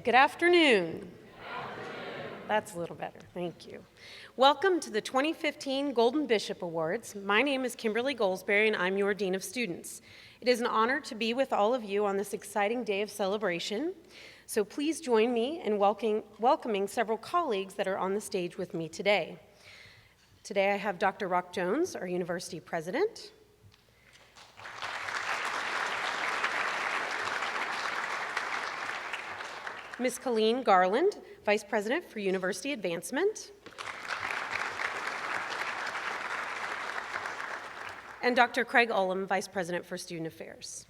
Good afternoon. That's a little better, thank you. Welcome to the 2015 Golden Bishop Awards. My name is Kimberly Goldsberry and I'm your Dean of Students. It is an honor to be with all of you on this exciting day of celebration. So please join me in welcoming several colleagues that are on the stage with me today. Today I have Dr. Rock Jones, our university president. Ms. Colleen Garland, Vice President for University Advancement. And Dr. Craig Ullum, Vice President for Student Affairs.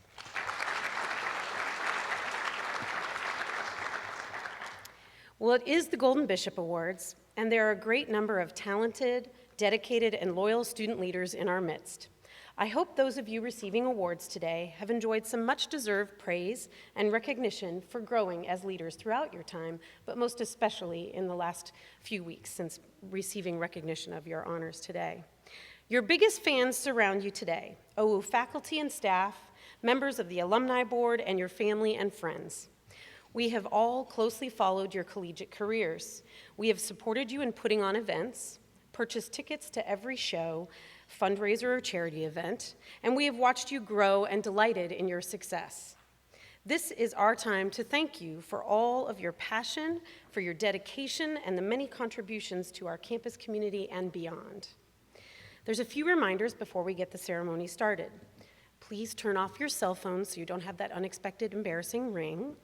Well, it is the Golden Bishop Awards, and there are a great number of talented, dedicated, and loyal student leaders in our midst. I hope those of you receiving awards today have enjoyed some much-deserved praise and recognition for growing as leaders throughout your time, but most especially in the last few weeks since receiving recognition of your honors today. Your biggest fans surround you today, OU faculty and staff, members of the alumni board, and your family and friends. We have all closely followed your collegiate careers. We have supported you in putting on events, purchased tickets to every show, fundraiser or charity event, and we have watched you grow and delighted in your success. This is our time to thank you for all of your passion, for your dedication, and the many contributions to our campus community and beyond. There's a few reminders before we get the ceremony started. Please turn off your cell phones so you don't have that unexpected embarrassing ring.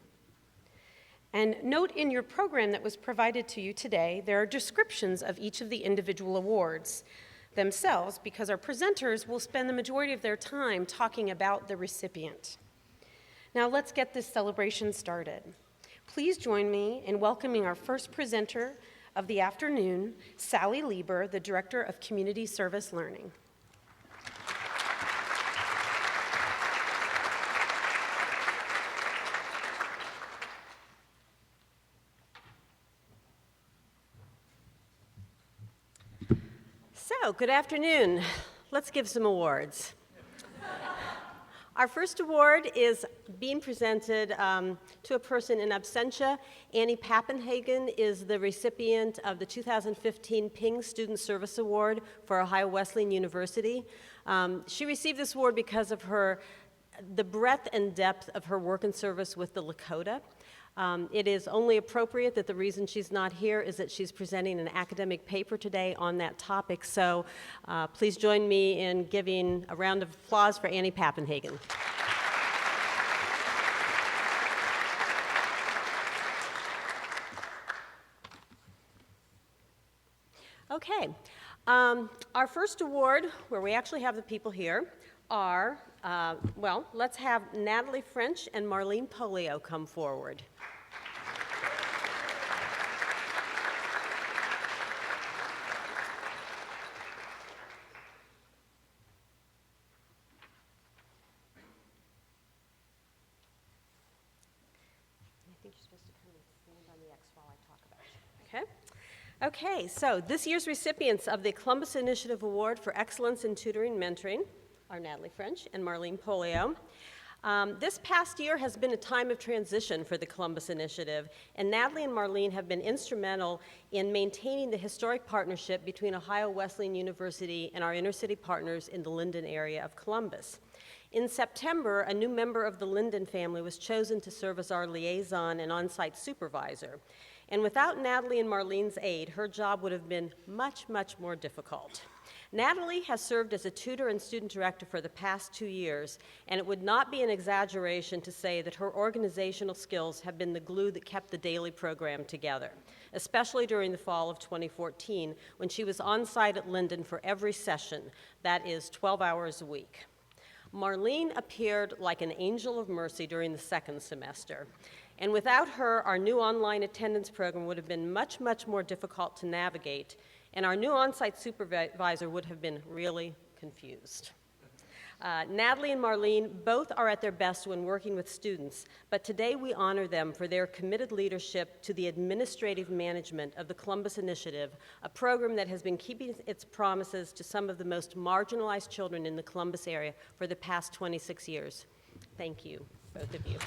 And note in your program that was provided to you today, there are descriptions of each of the individual awards themselves because our presenters will spend the majority of their time talking about the recipient. Now let's get this celebration started. Please join me in welcoming our first presenter of the afternoon, Sally Lieber, the Director of Community Service Learning. So, good afternoon. Let's give some awards. Our first award is being presented to a person in absentia. Annie Pappenhagen is the recipient of the 2015 Ping Student Service Award for Ohio Wesleyan University. She received this award because of the breadth and depth of her work and service with the Lakota. It is only appropriate that the reason she's not here is that she's presenting an academic paper today on that topic. So please join me in giving a round of applause for Annie Pappenhagen. Okay, our first award, where we actually have the people here, are, let's have Natalie French and Marlene Polio come forward. I think you're supposed to come and stand on the X while I talk about it. Okay? Okay, so this year's recipients of the Columbus Initiative Award for Excellence in Tutoring and Mentoring are Natalie French and Marlene Polio. This past year has been a time of transition for the Columbus Initiative, and Natalie and Marlene have been instrumental in maintaining the historic partnership between Ohio Wesleyan University and our inner-city partners in the Linden area of Columbus. In September, a new member of the Linden family was chosen to serve as our liaison and on-site supervisor. And without Natalie and Marlene's aid, her job would have been much, much more difficult. Natalie has served as a tutor and student director for the past 2 years, and it would not be an exaggeration to say that her organizational skills have been the glue that kept the daily program together, especially during the fall of 2014, when she was on site at Linden for every session, that is 12 hours a week. Marlene appeared like an angel of mercy during the second semester. And without her, our new online attendance program would have been much, much more difficult to navigate, and our new on-site supervisor would have been really confused. Natalie and Marlene both are at their best when working with students, but today we honor them for their committed leadership to the administrative management of the Columbus Initiative, a program that has been keeping its promises to some of the most marginalized children in the Columbus area for the past 26 years. Thank you, both of you.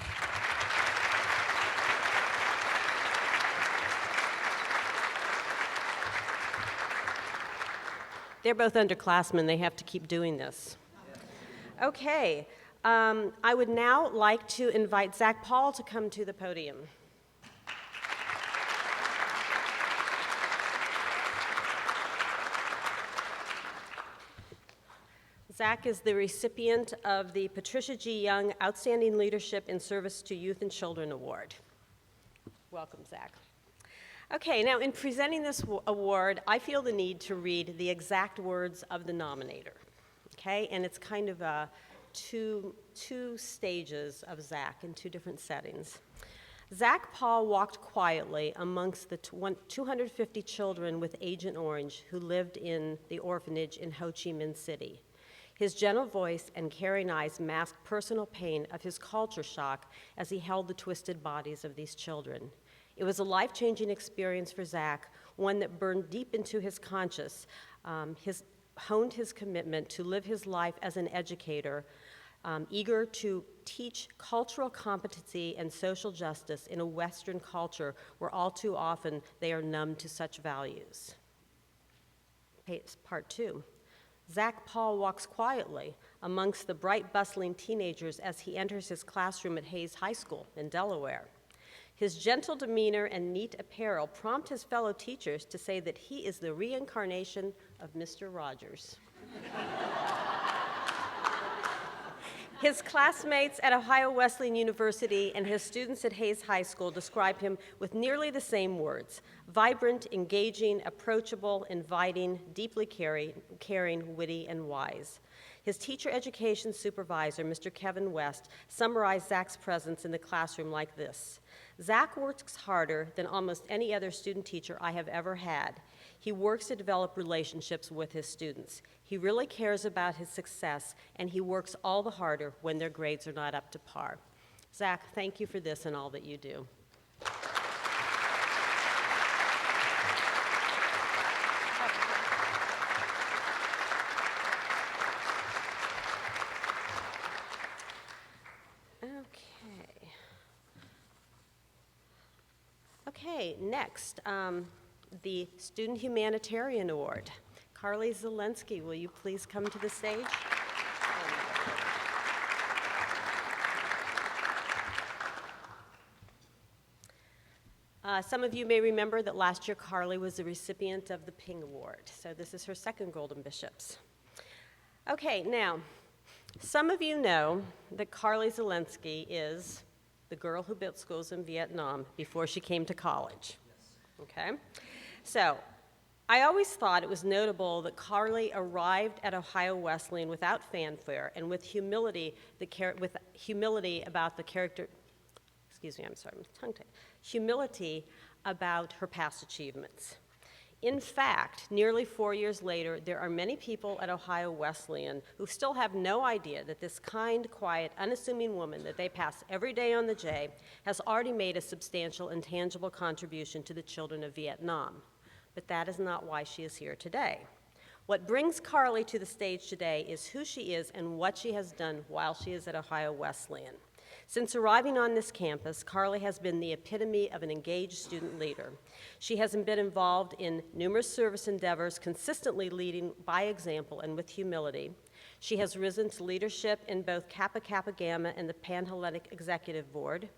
They're both underclassmen. They have to keep doing this. Okay. I would now like to invite Zach Paul to come to the podium. Zach is the recipient of the Patricia G. Young Outstanding Leadership in Service to Youth and Children Award. Welcome, Zach. Okay, now in presenting this award, I feel the need to read the exact words of the nominator. Okay, and it's kind of two stages of Zach in two different settings. Zach Paul walked quietly amongst the 250 children with Agent Orange who lived in the orphanage in Ho Chi Minh City. His gentle voice and caring eyes masked personal pain of his culture shock as he held the twisted bodies of these children. It was a life-changing experience for Zach, one that burned deep into his conscience, honed his commitment to live his life as an educator, eager to teach cultural competency and social justice in a Western culture where all too often they are numb to such values. Part 2. Zach Paul walks quietly amongst the bright, bustling teenagers as he enters his classroom at Hayes High School in Delaware. His gentle demeanor and neat apparel prompt his fellow teachers to say that he is the reincarnation of Mr. Rogers. His classmates at Ohio Wesleyan University and his students at Hayes High School describe him with nearly the same words: vibrant, engaging, approachable, inviting, deeply caring, witty, and wise. His teacher education supervisor, Mr. Kevin West, summarized Zach's presence in the classroom like this: Zach works harder than almost any other student teacher I have ever had. He works to develop relationships with his students. He really cares about his success, and he works all the harder when their grades are not up to par. Zach, thank you for this and all that you do. Okay, next, the Student Humanitarian Award. Carly Zelensky, will you please come to the stage? Some of you may remember that last year Carly was the recipient of the Ping Award, so this is her second Golden Bishops. Okay, now, some of you know that Carly Zelensky is the girl who built schools in Vietnam before she came to college. Okay? So, I always thought it was notable that Carly arrived at Ohio Wesleyan without fanfare and with humility about the character, excuse me, I'm sorry, I'm tongue-tied, humility about her past achievements. In fact, nearly 4 years later, there are many people at Ohio Wesleyan who still have no idea that this kind, quiet, unassuming woman that they pass every day on the J has already made a substantial and tangible contribution to the children of Vietnam. But that is not why she is here today. What brings Carly to the stage today is who she is and what she has done while she is at Ohio Wesleyan. Since arriving on this campus, Carly has been the epitome of an engaged student leader. She has been involved in numerous service endeavors, consistently leading by example and with humility. She has risen to leadership in both Kappa Kappa Gamma and the Pan-Hellenic Executive Board.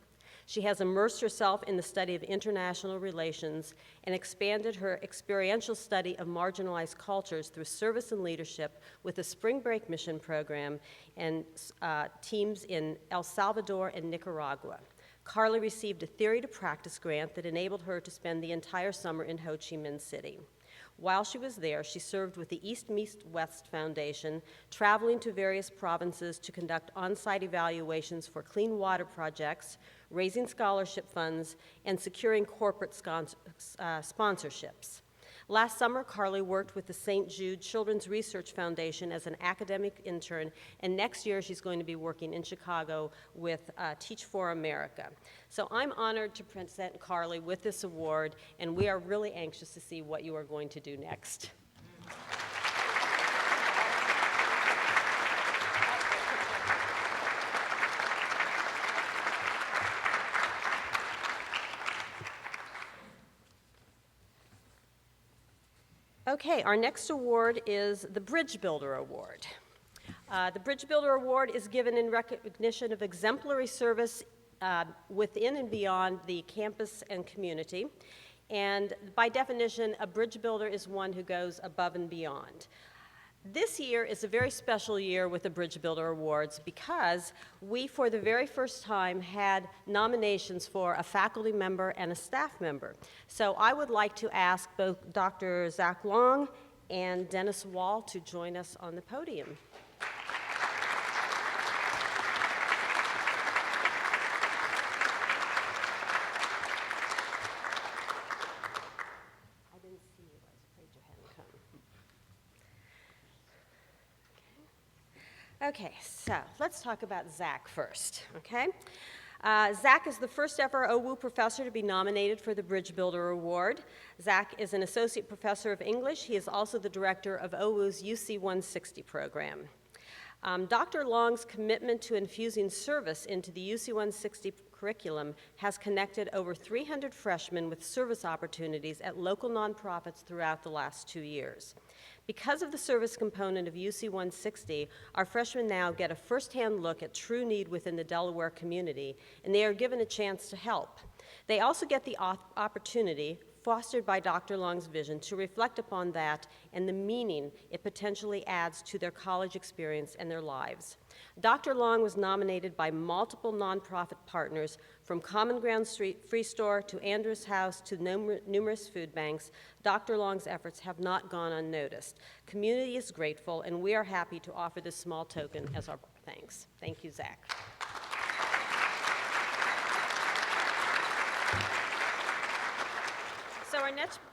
She has immersed herself in the study of international relations and expanded her experiential study of marginalized cultures through service and leadership with the Spring Break Mission Program and teams in El Salvador and Nicaragua. Carly received a Theory to Practice grant that enabled her to spend the entire summer in Ho Chi Minh City. While she was there, she served with the East Meets West Foundation, traveling to various provinces to conduct on-site evaluations for clean water projects, raising scholarship funds, and securing corporate sponsorships. Last summer, Carly worked with the St. Jude Children's Research Foundation as an academic intern, and next year she's going to be working in Chicago with Teach for America. So I'm honored to present Carly with this award, and we are really anxious to see what you are going to do next. Okay, our next award is the Bridge Builder Award. The Bridge Builder Award is given in recognition of exemplary service within and beyond the campus and community. And by definition, a bridge builder is one who goes above and beyond. This year is a very special year with the Bridge Builder Awards because we, for the very first time, had nominations for a faculty member and a staff member. So I would like to ask both Dr. Zach Long and Dennis Wall to join us on the podium. I didn't see you. I was afraid you hadn't come. Okay, so let's talk about Zach first, okay? Zach is the first ever OWU professor to be nominated for the Bridge Builder Award. Zach is an associate professor of English. He is also the director of OWU's UC 160 program. Dr. Long's commitment to infusing service into the UC 160 curriculum has connected over 300 freshmen with service opportunities at local nonprofits throughout the last 2 years. Because of the service component of UC 160, our freshmen now get a firsthand look at true need within the Delaware community, and they are given a chance to help. They also get the opportunity, fostered by Dr. Long's vision, to reflect upon that and the meaning it potentially adds to their college experience and their lives. Dr. Long was nominated by multiple nonprofit partners, from Common Ground Free Store to Andrews House to numerous food banks. Dr. Long's efforts have not gone unnoticed. Community is grateful, and we are happy to offer this small token as our thanks. Thank you, Zach. So our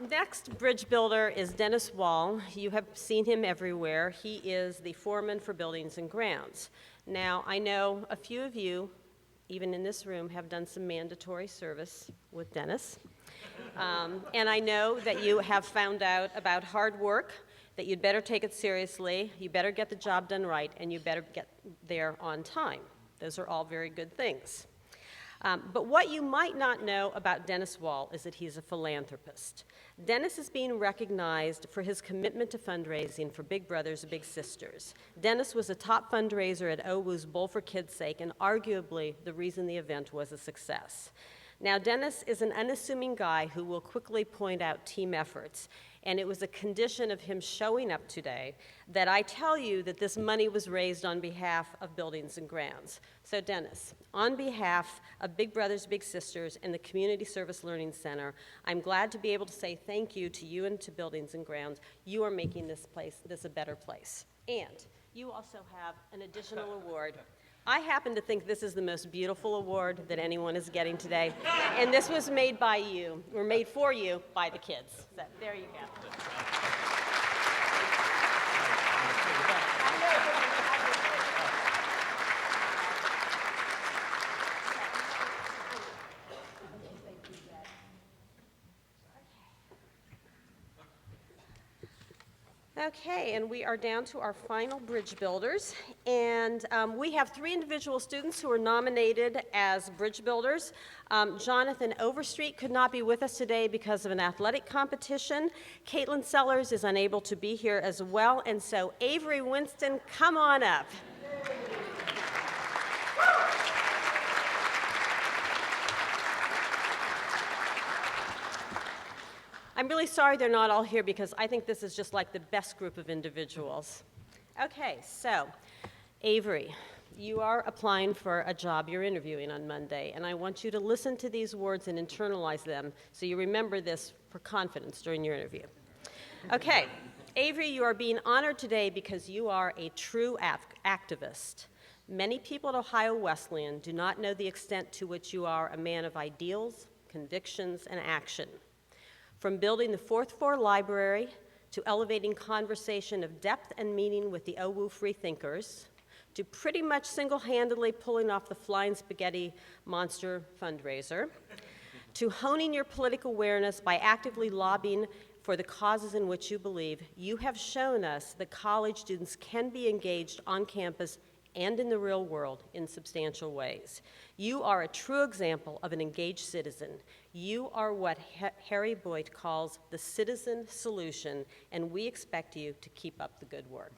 next bridge builder is Dennis Wall. You have seen him everywhere. He is the foreman for buildings and grounds. Now, I know a few of you, even in this room, have done some mandatory service with Dennis. And I know that you have found out about hard work, that you'd better take it seriously, you better get the job done right, and you better get there on time. Those are all very good things. But what you might not know about Dennis Wall is that he's a philanthropist. Dennis is being recognized for his commitment to fundraising for Big Brothers Big Sisters. Dennis was a top fundraiser at OWU's Bowl for Kids' Sake, and arguably the reason the event was a success. Now, Dennis is an unassuming guy who will quickly point out team efforts, and it was a condition of him showing up today that I tell you that this money was raised on behalf of Buildings and Grounds. So Dennis, on behalf of Big Brothers Big Sisters and the Community Service Learning Center, I'm glad to be able to say thank you to you and to Buildings and Grounds. You are making this a better place. And you also have an additional award. I happen to think this is the most beautiful award that anyone is getting today, and this was made by you, or made for you by the kids. So there you go. Okay, and we are down to our final bridge builders, and we have 3 individual students who are nominated as bridge builders. Jonathan Overstreet could not be with us today because of an athletic competition. Caitlin Sellers is unable to be here as well, and so Avery Winston, come on up. I'm really sorry they're not all here because I think this is just like the best group of individuals. Okay, so Avery, you are applying for a job you're interviewing on Monday, and I want you to listen to these words and internalize them so you remember this for confidence during your interview. Okay, Avery, you are being honored today because you are a true activist. Many people at Ohio Wesleyan do not know the extent to which you are a man of ideals, convictions, and action. From building the 4th floor library to elevating conversation of depth and meaning with the OWU freethinkers, to pretty much single-handedly pulling off the Flying Spaghetti Monster fundraiser, to honing your political awareness by actively lobbying for the causes in which you believe, you have shown us that college students can be engaged on campus and in the real world in substantial ways. You are a true example of an engaged citizen. You are what Harry Boyd calls the citizen solution, and we expect you to keep up the good work.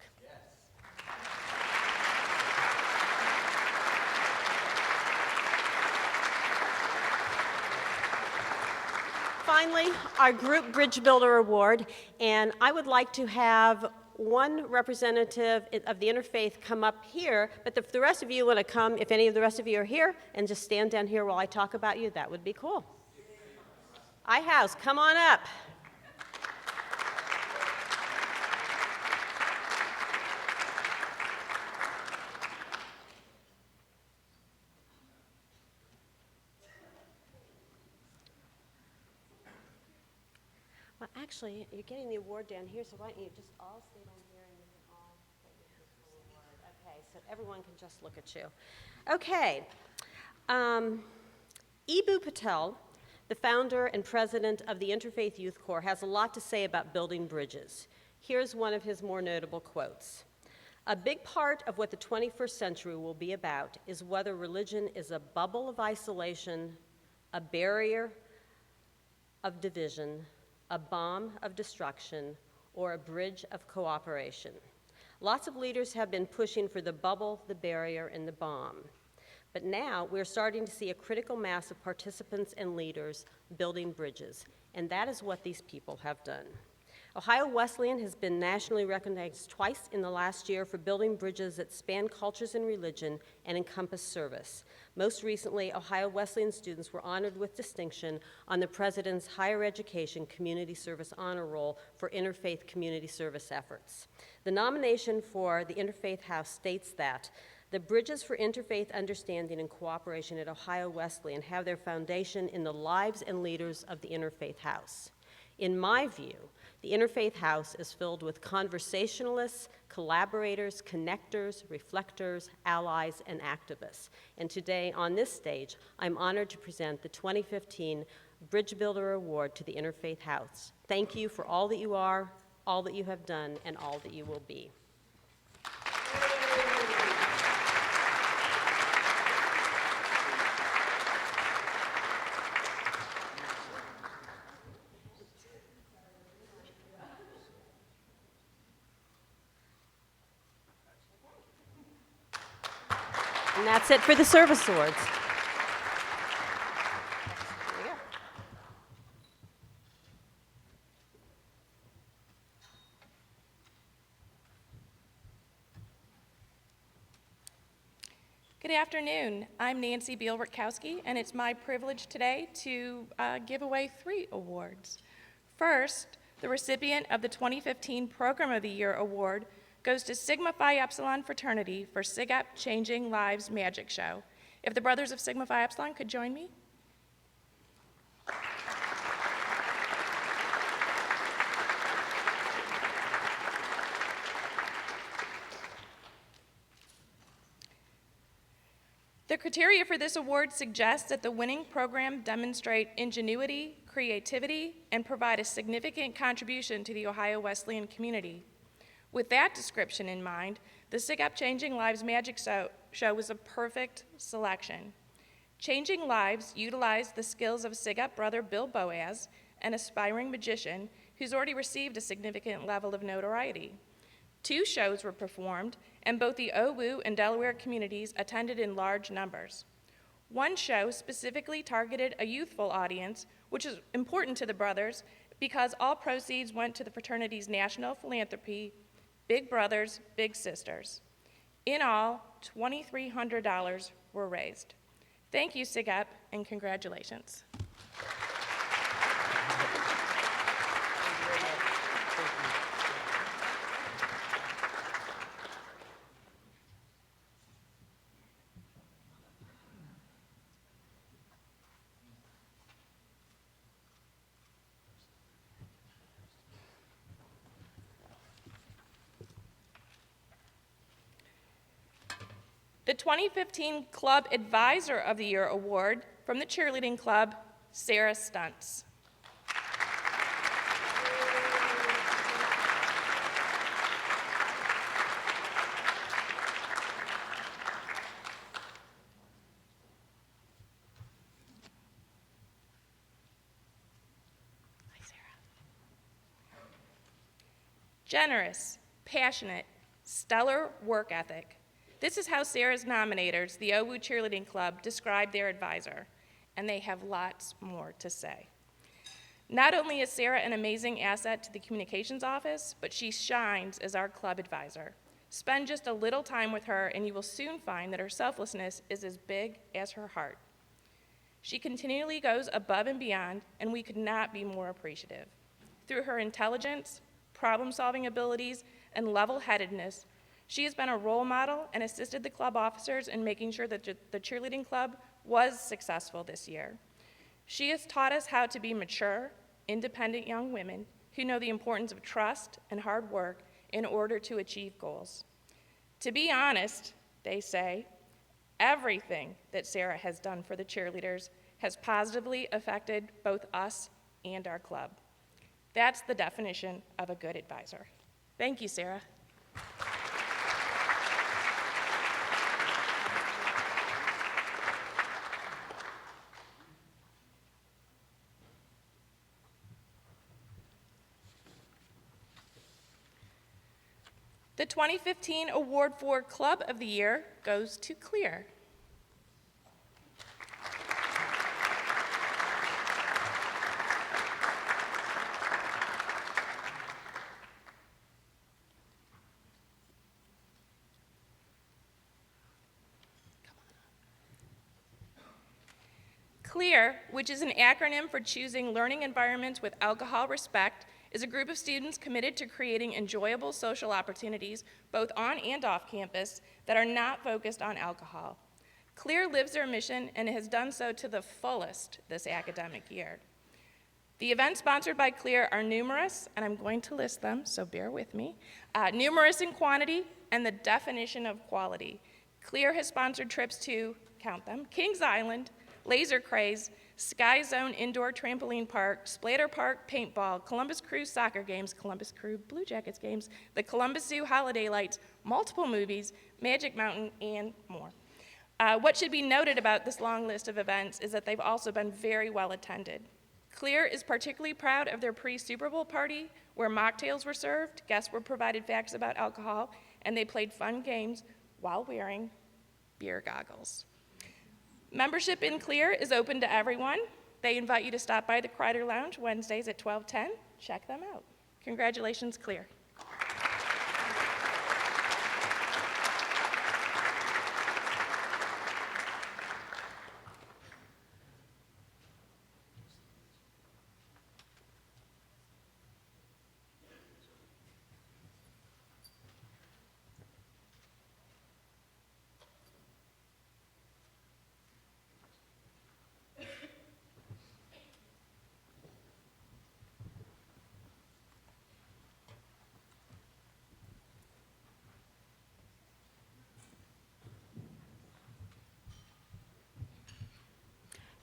Finally, our Group Bridge Builder Award, and I would like to have one representative of the interfaith come up here, but if the rest of you want to come, if any of the rest of you are here, and just stand down here while I talk about you, that would be cool. iHouse, come on up. Well, actually, you're getting the award down here, so why don't you just all stay down here and you can all play with this full award. Okay, so everyone can just look at you. Okay. Eboo Patel, the founder and president of the Interfaith Youth Corps, has a lot to say about building bridges. Here's one of his more notable quotes. A big part of what the 21st century will be about is whether religion is a bubble of isolation, a barrier of division, a bomb of destruction, or a bridge of cooperation. Lots of leaders have been pushing for the bubble, the barrier, and the bomb. But now we're starting to see a critical mass of participants and leaders building bridges, and that is what these people have done. Ohio Wesleyan has been nationally recognized twice in the last year for building bridges that span cultures and religion and encompass service. Most recently, Ohio Wesleyan students were honored with distinction on the President's Higher Education Community Service Honor Roll for interfaith community service efforts. The nomination for the Interfaith House states that the Bridges for Interfaith Understanding and Cooperation at Ohio Wesleyan have their foundation in the lives and leaders of the Interfaith House. In my view, the Interfaith House is filled with conversationalists, collaborators, connectors, reflectors, allies, and activists. And today, on this stage, I'm honored to present the 2015 Bridge Builder Award to the Interfaith House. Thank you for all that you are, all that you have done, and all that you will be. And that's it for the service awards. There you go. Good afternoon. I'm Nancy Biel-Rutkowski, and it's my privilege today to give away 3 awards. First, the recipient of the 2015 Program of the Year Award goes to Sigma Phi Epsilon Fraternity for SIGEP Changing Lives Magic Show. If the brothers of Sigma Phi Epsilon could join me. The criteria for this award suggests that the winning program demonstrate ingenuity, creativity, and provide a significant contribution to the Ohio Wesleyan community. With that description in mind, the SIGEP Changing Lives Magic Show was a perfect selection. Changing Lives utilized the skills of SIGEP brother Bill Boaz, an aspiring magician who's already received a significant level of notoriety. 2 shows were performed, and both the Owu and Delaware communities attended in large numbers. One show specifically targeted a youthful audience, which is important to the brothers because all proceeds went to the fraternity's national philanthropy, Big Brothers, Big Sisters. In all, $2,300 were raised. Thank you, SIGEP, and congratulations. The 2015 Club Advisor of the Year Award from the cheerleading club, Sarah Stuntz. Generous, passionate, stellar work ethic. This is how Sarah's nominators, the OWU Cheerleading Club, describe their advisor, and they have lots more to say. Not only is Sarah an amazing asset to the communications office, but she shines as our club advisor. Spend just a little time with her, and you will soon find that her selflessness is as big as her heart. She continually goes above and beyond, and we could not be more appreciative. Through her intelligence, problem-solving abilities, and level-headedness, she has been a role model and assisted the club officers in making sure that the cheerleading club was successful this year. She has taught us how to be mature, independent young women who know the importance of trust and hard work in order to achieve goals. To be honest, they say, everything that Sarah has done for the cheerleaders has positively affected both us and our club. That's the definition of a good advisor. Thank you, Sarah. The 2015 award for Club of the Year goes to Clear. CLEAR, which is an acronym for Choosing Learning Environments with Alcohol Respect, is a group of students committed to creating enjoyable social opportunities, both on and off campus, that are not focused on alcohol. CLEAR lives their mission and has done so to the fullest this academic year. The events sponsored by CLEAR are numerous, and I'm going to list them, so bear with me. Numerous in quantity and the definition of quality. CLEAR has sponsored trips to, count them, Kings Island, Laser Craze, Sky Zone Indoor Trampoline Park, Splatter Park Paintball, Columbus Crew soccer games, Columbus Crew Blue Jackets games, the Columbus Zoo Holiday Lights, multiple movies, Magic Mountain, and more. What should be noted about this long list of events is that they've also been very well attended. CLEAR is particularly proud of their pre-Super Bowl party, where mocktails were served, guests were provided facts about alcohol, and they played fun games while wearing beer goggles. Membership in CLEAR is open to everyone. They invite you to stop by the Kreider Lounge Wednesdays at 12:10. Check them out. Congratulations, CLEAR.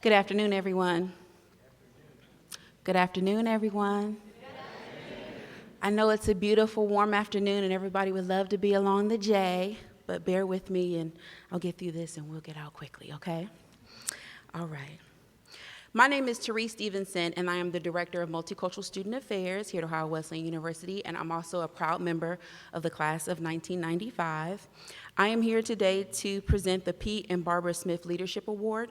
Good afternoon, everyone. Good afternoon, everyone. I know it's a beautiful, warm afternoon, and everybody would love to be along the J, but bear with me, and I'll get through this, and we'll get out quickly, okay? All right. My name is Therese Stevenson, and I am the Director of Multicultural Student Affairs here at Ohio Wesleyan University, and I'm also a proud member of the class of 1995. I am here today to present the Pete and Barbara Smith Leadership Award.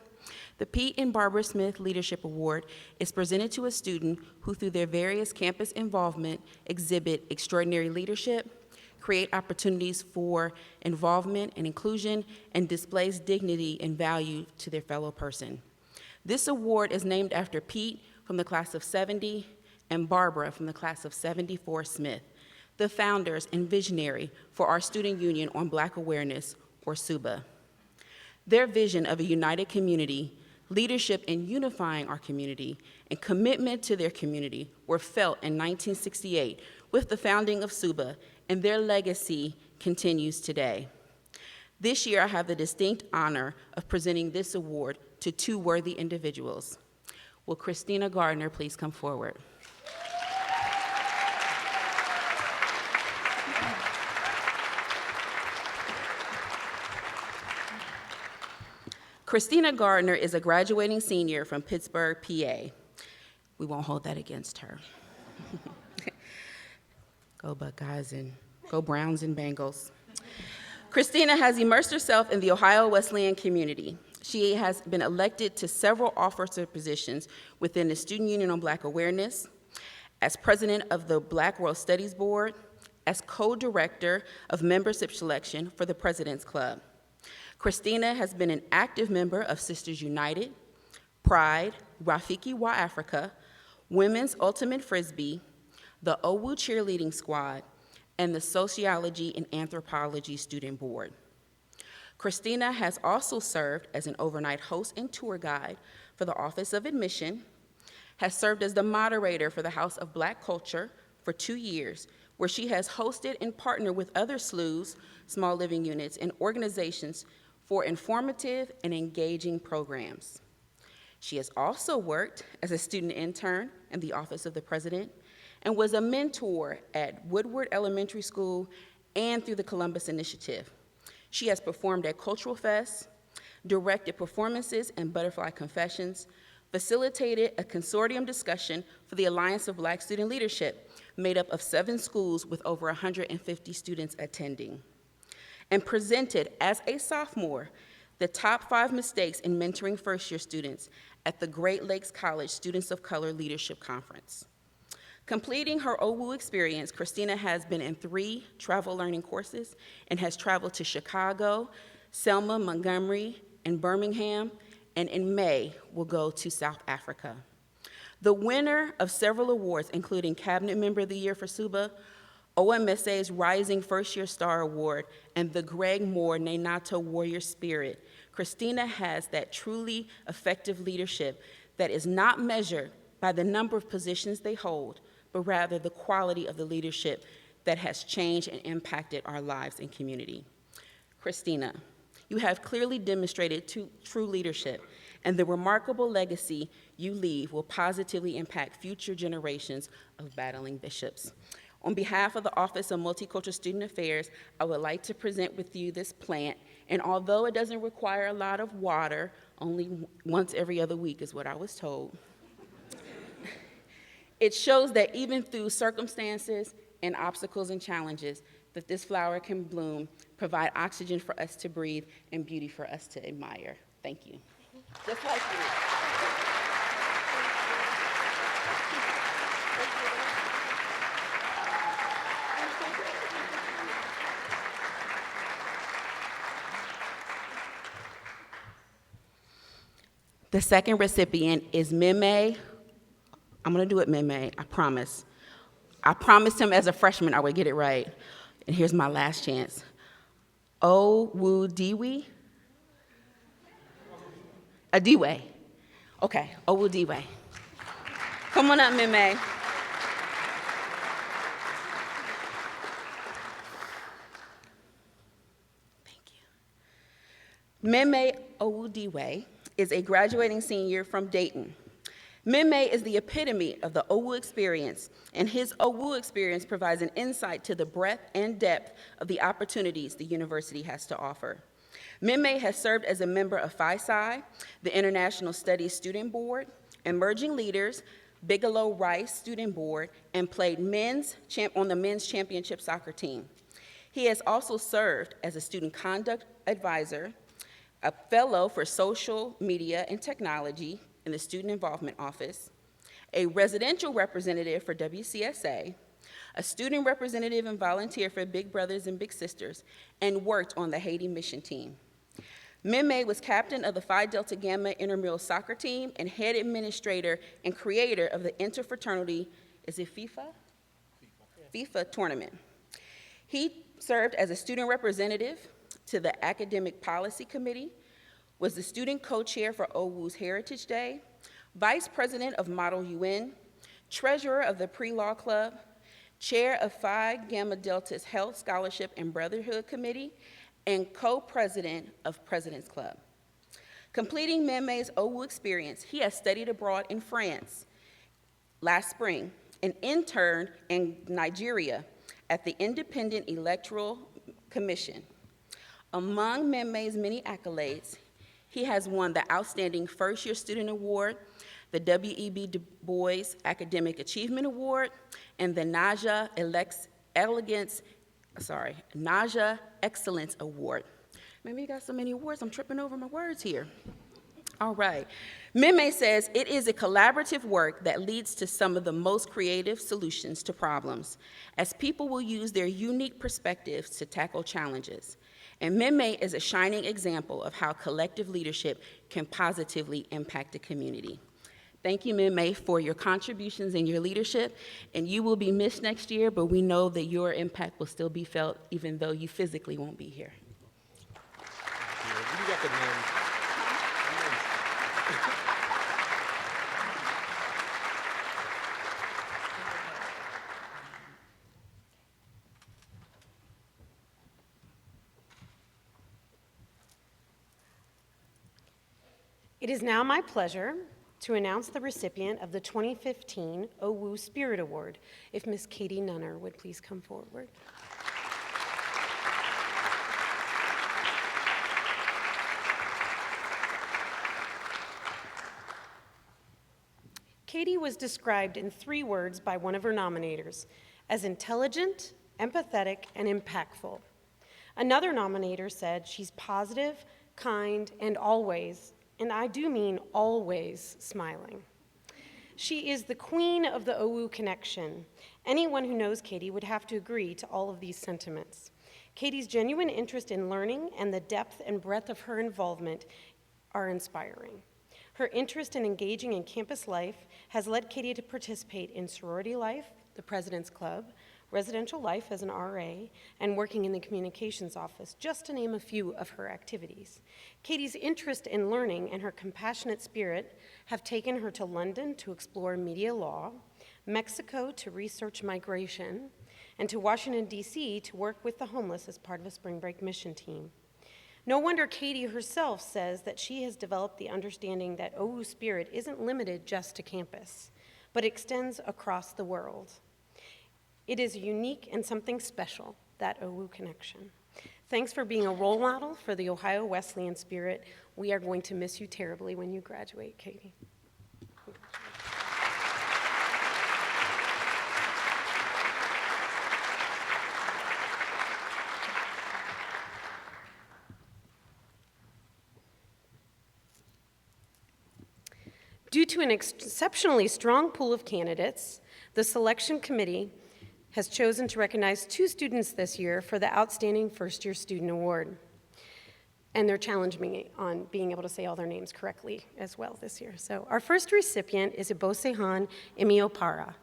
The Pete and Barbara Smith Leadership Award is presented to a student who, through their various campus involvement, exhibit extraordinary leadership, create opportunities for involvement and inclusion, and displays dignity and value to their fellow person. This award is named after Pete from the class of 70 and Barbara from the class of 74 Smith, the founders and visionary for our Student Union on Black Awareness, or SUBA. Their vision of a united community, leadership in unifying our community, and commitment to their community were felt in 1968 with the founding of SUBA, and their legacy continues today. This year, I have the distinct honor of presenting this award to two worthy individuals. Will Christina Gardner please come forward? Christina Gardner is a graduating senior from Pittsburgh, PA. We won't hold that against her. Go Buckeyes and go Browns and Bengals. Christina has immersed herself in the Ohio Wesleyan community. She has been elected to several officer positions within the Student Union on Black Awareness, as president of the Black World Studies Board, as co-director of membership selection for the President's Club. Christina has been an active member of Sisters United, Pride, Rafiki Wa Africa, Women's Ultimate Frisbee, the OWU Cheerleading Squad, and the Sociology and Anthropology Student Board. Christina has also served as an overnight host and tour guide for the Office of Admission, has served as the moderator for the House of Black Culture for 2 years, where she has hosted and partnered with other SLUs, small living units, and organizations for informative and engaging programs. She has also worked as a student intern in the Office of the President and was a mentor at Woodward Elementary School and through the Columbus Initiative. She has performed at Cultural Fest, directed performances and Butterfly Confessions, facilitated a consortium discussion for the Alliance of Black Student Leadership, made up of 7 schools with over 150 students attending, and presented as a sophomore the top 5 mistakes in mentoring first-year students at the Great Lakes College Students of Color Leadership Conference. Completing her OWU experience, Christina has been in 3 travel learning courses and has traveled to Chicago, Selma, Montgomery, and Birmingham, and in May will go to South Africa. The winner of several awards, including Cabinet Member of the Year for SUBA, OMSA's Rising First Year Star Award, and the Greg Moore Nenato Warrior Spirit, Christina has that truly effective leadership that is not measured by the number of positions they hold, but rather the quality of the leadership that has changed and impacted our lives and community. Christina, you have clearly demonstrated true leadership, and the remarkable legacy you leave will positively impact future generations of battling bishops. On behalf of the Office of Multicultural Student Affairs, I would like to present with you this plant, and although it doesn't require a lot of water, only once every other week is what I was told, it shows that even through circumstances and obstacles and challenges, that this flower can bloom, provide oxygen for us to breathe, and beauty for us to admire. Thank you. Just like you. The second recipient is Meme. I'm gonna do it, Meme, I promise. I promised him as a freshman I would get it right. And here's my last chance. Owudiwe? Adiwe. Okay, Owudiwe. Come on up, Meme. Thank you. Meme Owudiwe is a graduating senior from Dayton. Meme is the epitome of the OWU experience, and his OWU experience provides an insight to the breadth and depth of the opportunities the university has to offer. Meme has served as a member of Phi Psi, the International Studies Student Board, Emerging Leaders, Bigelow Rice Student Board, and played on the men's championship soccer team. He has also served as a student conduct advisor, a fellow for social media and technology in the Student Involvement Office, a residential representative for WCSA, a student representative and volunteer for Big Brothers and Big Sisters, and worked on the Haiti mission team. Meme was captain of the Phi Delta Gamma intramural soccer team and head administrator and creator of the interfraternity, is it FIFA? FIFA tournament. He served as a student representative to the Academic Policy Committee, was the student co-chair for OWU's Heritage Day, vice president of Model UN, treasurer of the Pre-Law Club, chair of Phi Gamma Delta's Health, Scholarship, and Brotherhood Committee, and co-president of President's Club. Completing Meme's OWU experience, he has studied abroad in France last spring and interned in Nigeria at the Independent Electoral Commission. Among Meme's many accolades, he has won the Outstanding First Year Student Award, the W.E.B. Du Bois Academic Achievement Award, and the Naja Naja Excellence Award. Maybe you got so many awards, I'm tripping over my words here. All right. Meme says, it is a collaborative work that leads to some of the most creative solutions to problems, as people will use their unique perspectives to tackle challenges. And Meme is a shining example of how collective leadership can positively impact a community. Thank you, Meme, for your contributions and your leadership, and you will be missed next year, but we know that your impact will still be felt even though you physically won't be here. You got the names. It is now my pleasure to announce the recipient of the 2015 OWU Spirit Award. If Miss Katie Nunner would please come forward. Katie was described in 3 words by one of her nominators as intelligent, empathetic, and impactful. Another nominator said she's positive, kind, and always, and I do mean always, smiling. She is the queen of the OWU connection. Anyone who knows Katie would have to agree to all of these sentiments. Katie's genuine interest in learning and the depth and breadth of her involvement are inspiring. Her interest in engaging in campus life has led Katie to participate in sorority life, the President's Club, residential life as an RA, and working in the communications office, just to name a few of her activities. Katie's interest in learning and her compassionate spirit have taken her to London to explore media law, Mexico to research migration, and to Washington, D.C. to work with the homeless as part of a spring break mission team. No wonder Katie herself says that she has developed the understanding that OWU spirit isn't limited just to campus, but extends across the world. It is unique and something special, that OWU connection. Thanks for being a role model for the Ohio Wesleyan spirit. We are going to miss you terribly when you graduate, Katie. Due to an exceptionally strong pool of candidates, the selection committee has chosen to recognize 2 students this year for the Outstanding First Year Student Award. And they're challenging me on being able to say all their names correctly as well this year. So our first recipient is Ibosehan Imiopara.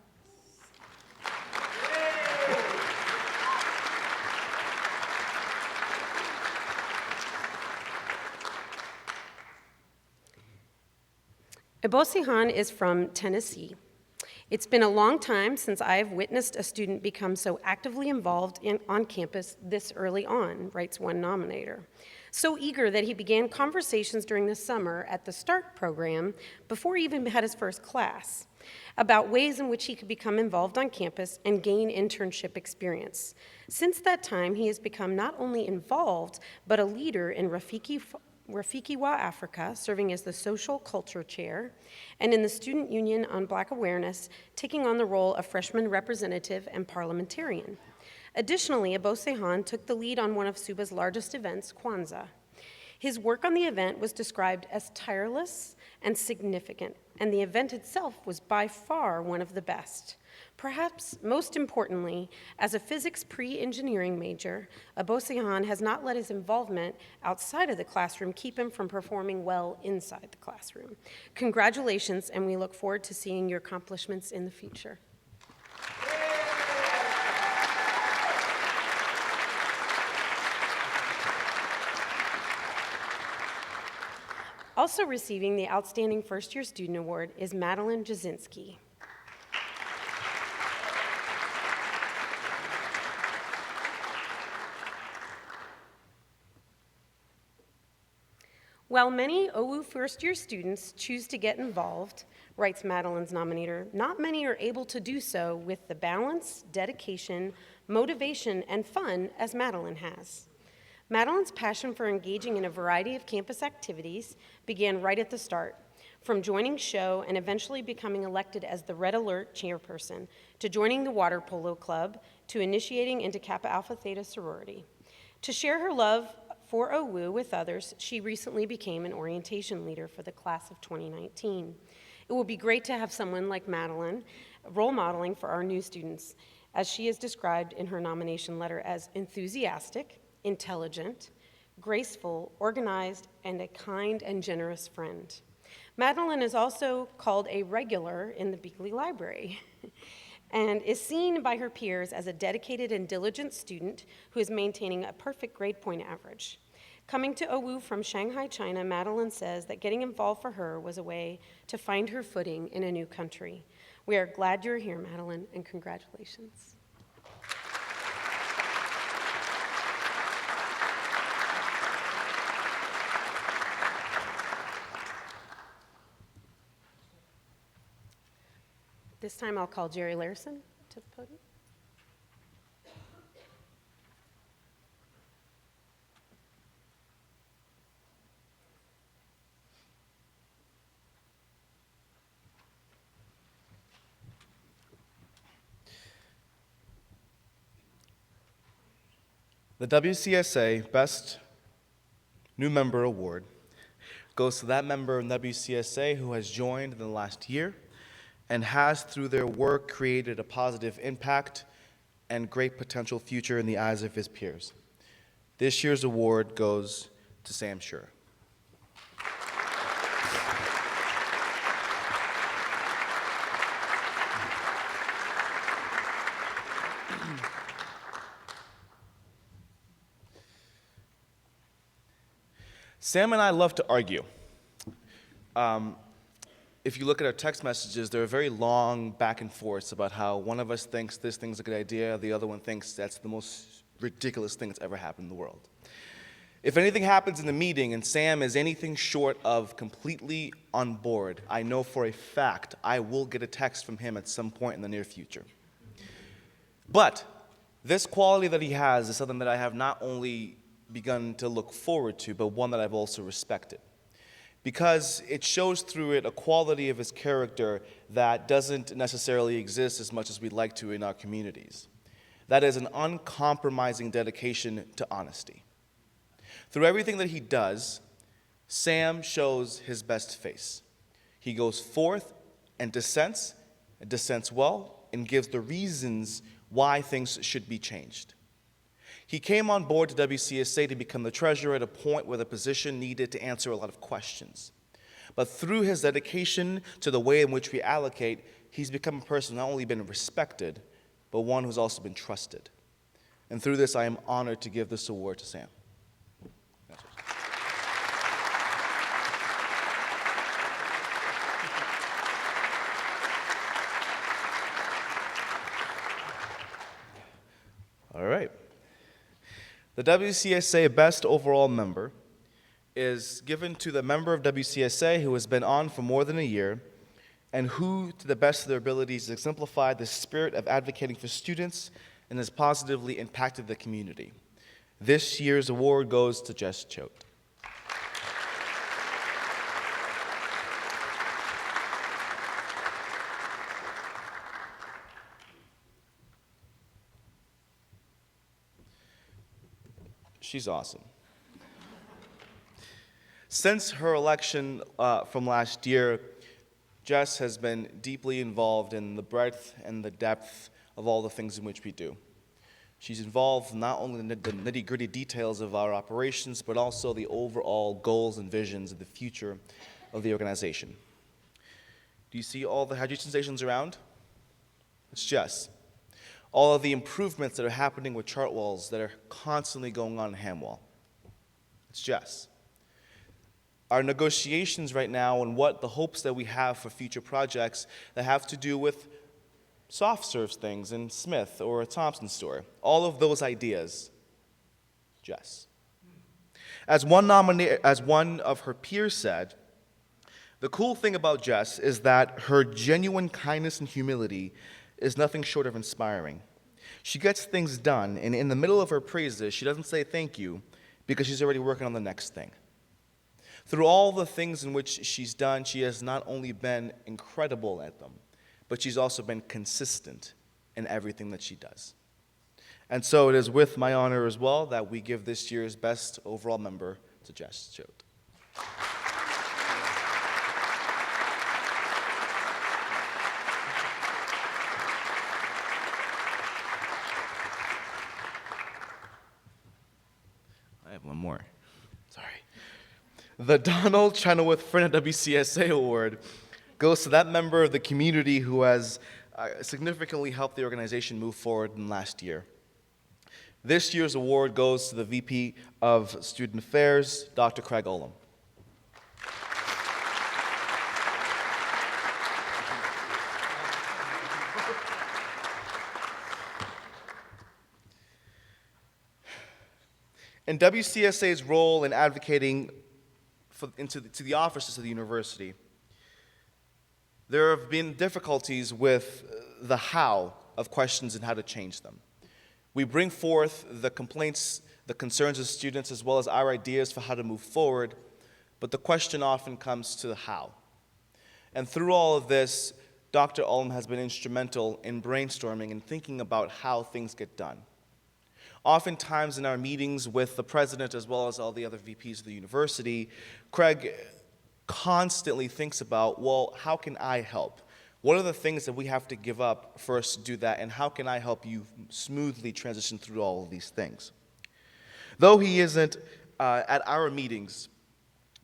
Ibosehan is from Tennessee. It's been a long time since I have witnessed a student become so actively involved on campus this early on, writes one nominator. So eager that he began conversations during the summer at the START program before he even had his first class about ways in which he could become involved on campus and gain internship experience. Since that time, he has become not only involved, but a leader in Rafikiwa Africa, serving as the social culture chair, and in the Student Union on Black Awareness, taking on the role of freshman representative and parliamentarian. Additionally, Ibosehan took the lead on one of Suba's largest events, Kwanzaa. His work on the event was described as tireless and significant, and the event itself was by far one of the best. Perhaps most importantly, as a physics pre-engineering major, Ibosehan has not let his involvement outside of the classroom keep him from performing well inside the classroom. Congratulations, and we look forward to seeing your accomplishments in the future. Also receiving the Outstanding First Year Student Award is Madeline Jasinski. While many OWU first-year students choose to get involved, writes Madeline's nominator, not many are able to do so with the balance, dedication, motivation, and fun as Madeline has. Madeline's passion for engaging in a variety of campus activities began right at the start. From joining show and eventually becoming elected as the Red Alert chairperson, to joining the water polo club, to initiating into Kappa Alpha Theta sorority. To share her love for OWU with others, she recently became an orientation leader for the class of 2019. It will be great to have someone like Madeline role modeling for our new students, as she is described in her nomination letter as enthusiastic, intelligent, graceful, organized, and a kind and generous friend. Madeline is also called a regular in the Beakley Library and is seen by her peers as a dedicated and diligent student who is maintaining a perfect grade point average. Coming to OWU from Shanghai, China, Madeline says that getting involved for her was a way to find her footing in a new country. We are glad you're here, Madeline, and congratulations. This time I'll call Jerry Larson to the podium. The WCSA Best New Member Award goes to that member in WCSA who has joined in the last year and has, through their work, created a positive impact and great potential future in the eyes of his peers. This year's award goes to Sam Schur. Sam and I love to argue. If you look at our text messages, there are very long back and forths about how one of us thinks this thing's a good idea, the other one thinks that's the most ridiculous thing that's ever happened in the world. If anything happens in the meeting and Sam is anything short of completely on board, I know for a fact I will get a text from him at some point in the near future. But this quality that he has is something that I have not only begun to look forward to, but one that I've also respected. Because it shows through it a quality of his character that doesn't necessarily exist as much as we'd like to in our communities. That is an uncompromising dedication to honesty. Through everything that he does, Sam shows his best face. He goes forth and dissents well, and gives the reasons why things should be changed. He came on board to WCSA to become the treasurer at a point where the position needed to answer a lot of questions. But through his dedication to the way in which we allocate, he's become a person not only been respected, but one who's also been trusted. And through this, I am honored to give this award to Sam. All right. The WCSA Best Overall Member is given to the member of WCSA who has been on for more than a year and who, to the best of their abilities, exemplified the spirit of advocating for students and has positively impacted the community. This year's award goes to Jess Choate. She's awesome. Since her election from last year, Jess has been deeply involved in the breadth and the depth of all the things in which we do. She's involved not only in the nitty-gritty details of our operations, but also the overall goals and visions of the future of the organization. Do you see all the hydration stations around? It's Jess. All of the improvements that are happening with chart walls that are constantly going on in Hamwall. It's Jess. Our negotiations right now and what the hopes that we have for future projects that have to do with soft serve things in Smith or a Thompson store. All of those ideas, Jess. As one of her peers said, the cool thing about Jess is that her genuine kindness and humility is nothing short of inspiring. She gets things done, and in the middle of her praises, she doesn't say thank you because she's already working on the next thing. Through all the things in which she's done, she has not only been incredible at them, but she's also been consistent in everything that she does. And so it is with my honor as well that we give this year's best overall member to Jess Choate. I have one more. Sorry. The Donald Chenoweth Friend WCSA Award goes to that member of the community who has significantly helped the organization move forward in last year. This year's award goes to the VP of Student Affairs, Dr. Craig Olam. In WCSA's role in advocating to the officers of the university, there have been difficulties with the how of questions and how to change them. We bring forth the complaints, the concerns of students, as well as our ideas for how to move forward, but the question often comes to the how. And through all of this, Dr. Ulm has been instrumental in brainstorming and thinking about how things get done. Oftentimes in our meetings with the president as well as all the other VPs of the university, Craig constantly thinks about, well, how can I help? What are the things that we have to give up for us to do that, and how can I help you smoothly transition through all of these things? Though he isn't at our meetings,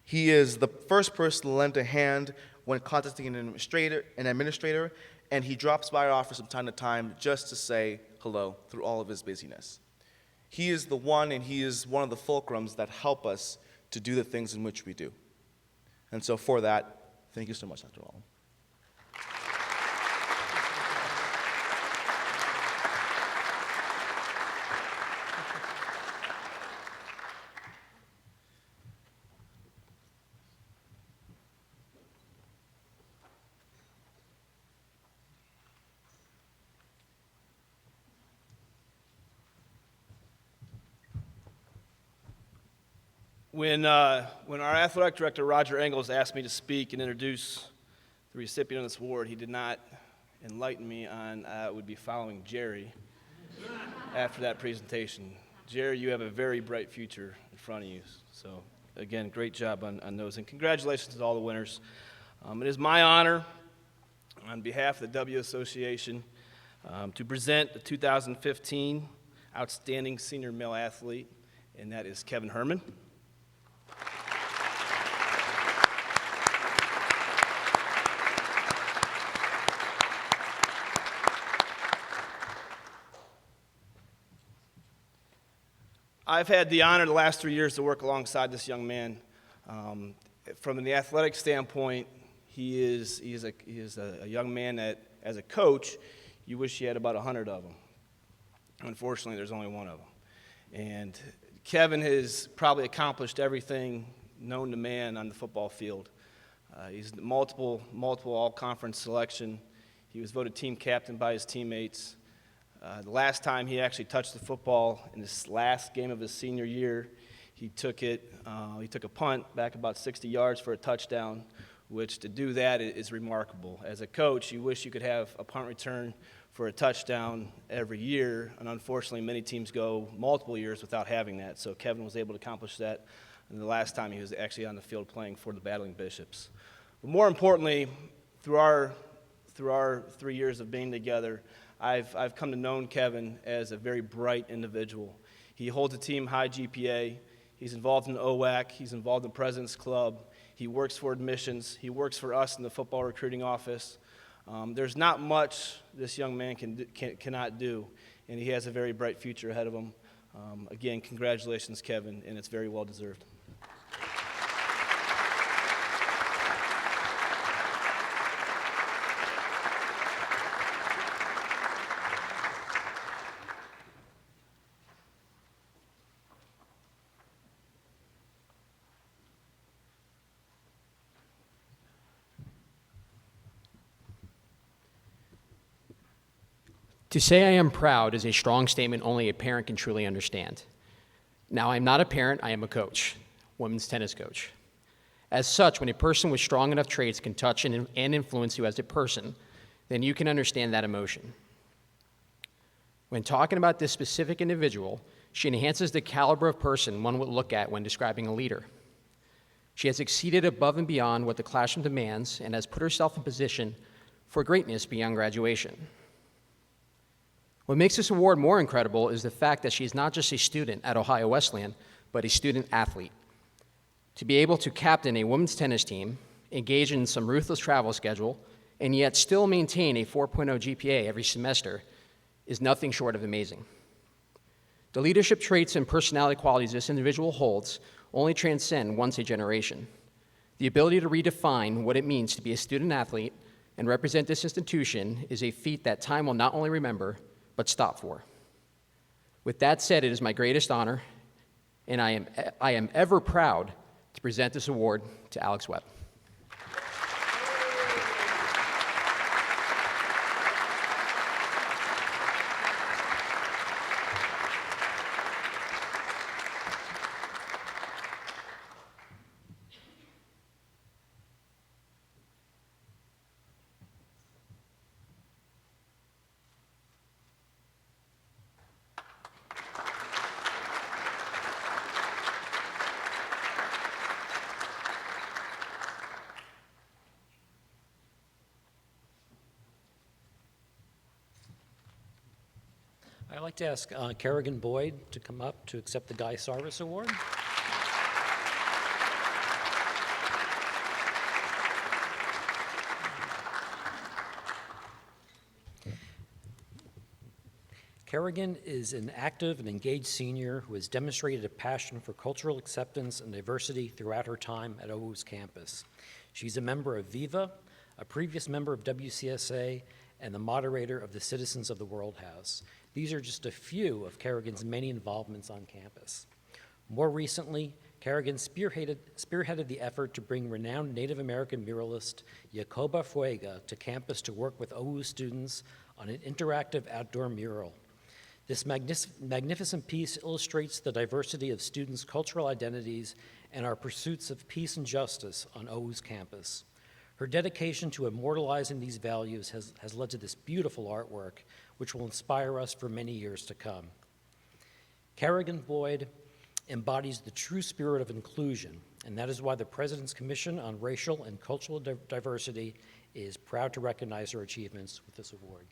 he is the first person to lend a hand when contacting an administrator, and he drops by our office from time to time just to say hello through all of his busyness. He is the one, and he is one of the fulcrums that help us to do the things in which we do. And so for that, thank you so much, Dr. Ulm. When our athletic director, Roger Engels, asked me to speak and introduce the recipient of this award, he did not enlighten me on it would be following Jerry after that presentation. Jerry, you have a very bright future in front of you. So, again, great job on those. And congratulations to all the winners. It is my honor, on behalf of the W Association, to present the 2015 Outstanding Senior Male Athlete, and that is Kevin Herman. I've had the honor the last 3 years to work alongside this young man. From the athletic standpoint, he is a young man that, as a coach, you wish you had about 100 of them. Unfortunately, there's only one of them. And Kevin has probably accomplished everything known to man on the football field. He's multiple all-conference selection. He was voted team captain by his teammates. The last time he actually touched the football in this last game of his senior year, he took a punt back about 60 yards for a touchdown, which to do that is remarkable. As a coach, you wish you could have a punt return for a touchdown every year, and unfortunately many teams go multiple years without having that. So Kevin was able to accomplish that the last time he was actually on the field playing for the Battling Bishops. But more importantly, through our 3 years of being together, I've come to know Kevin as a very bright individual. He holds a team high GPA. He's involved in OWAC. He's involved in President's Club. He works for admissions. He works for us in the football recruiting office. There's not much this young man cannot do, and he has a very bright future ahead of him. Again, congratulations, Kevin, and it's very well deserved. To say I am proud is a strong statement only a parent can truly understand. Now, I'm not a parent, I am a coach, women's tennis coach. As such, when a person with strong enough traits can touch and influence you as a person, then you can understand that emotion. When talking about this specific individual, she enhances the caliber of person one would look at when describing a leader. She has exceeded above and beyond what the classroom demands and has put herself in position for greatness beyond graduation. What makes this award more incredible is the fact that she is not just a student at Ohio Wesleyan, but a student athlete. To be able to captain a women's tennis team, engage in some ruthless travel schedule, and yet still maintain a 4.0 GPA every semester is nothing short of amazing. The leadership traits and personality qualities this individual holds only transcend once a generation. The ability to redefine what it means to be a student athlete and represent this institution is a feat that time will not only remember, but stop for. With that said, it is my greatest honor, and I am ever proud to present this award to Alex Webb. I'd like to ask Kerrigan Boyd to come up to accept the Guy Sarvis Award. Kerrigan is an active and engaged senior who has demonstrated a passion for cultural acceptance and diversity throughout her time at OU's campus. She's a member of Viva, a previous member of WCSA, and the moderator of the Citizens of the World House. These are just a few of Kerrigan's many involvements on campus. More recently, Kerrigan spearheaded the effort to bring renowned Native American muralist Jacoba Fuega to campus to work with OU students on an interactive outdoor mural. This magnificent piece illustrates the diversity of students' cultural identities and our pursuits of peace and justice on OU's campus. Her dedication to immortalizing these values has led to this beautiful artwork, which will inspire us for many years to come. Kerrigan Boyd embodies the true spirit of inclusion, and that is why the President's Commission on Racial and Cultural Diversity is proud to recognize her achievements with this award.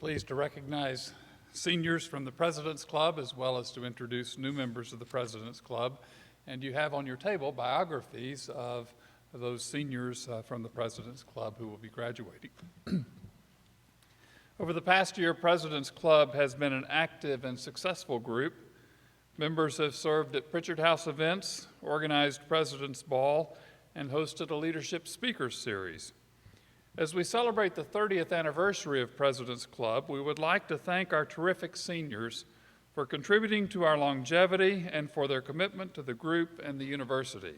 Pleased to recognize seniors from the President's Club as well as to introduce new members of the President's Club. And you have on your table biographies of those seniors from the President's Club who will be graduating. Over the past year, President's Club has been an active and successful group. Members have served at Pritchard House events, organized President's Ball, and hosted a leadership speakers series. As we celebrate the 30th anniversary of President's Club, we would like to thank our terrific seniors for contributing to our longevity and for their commitment to the group and the university.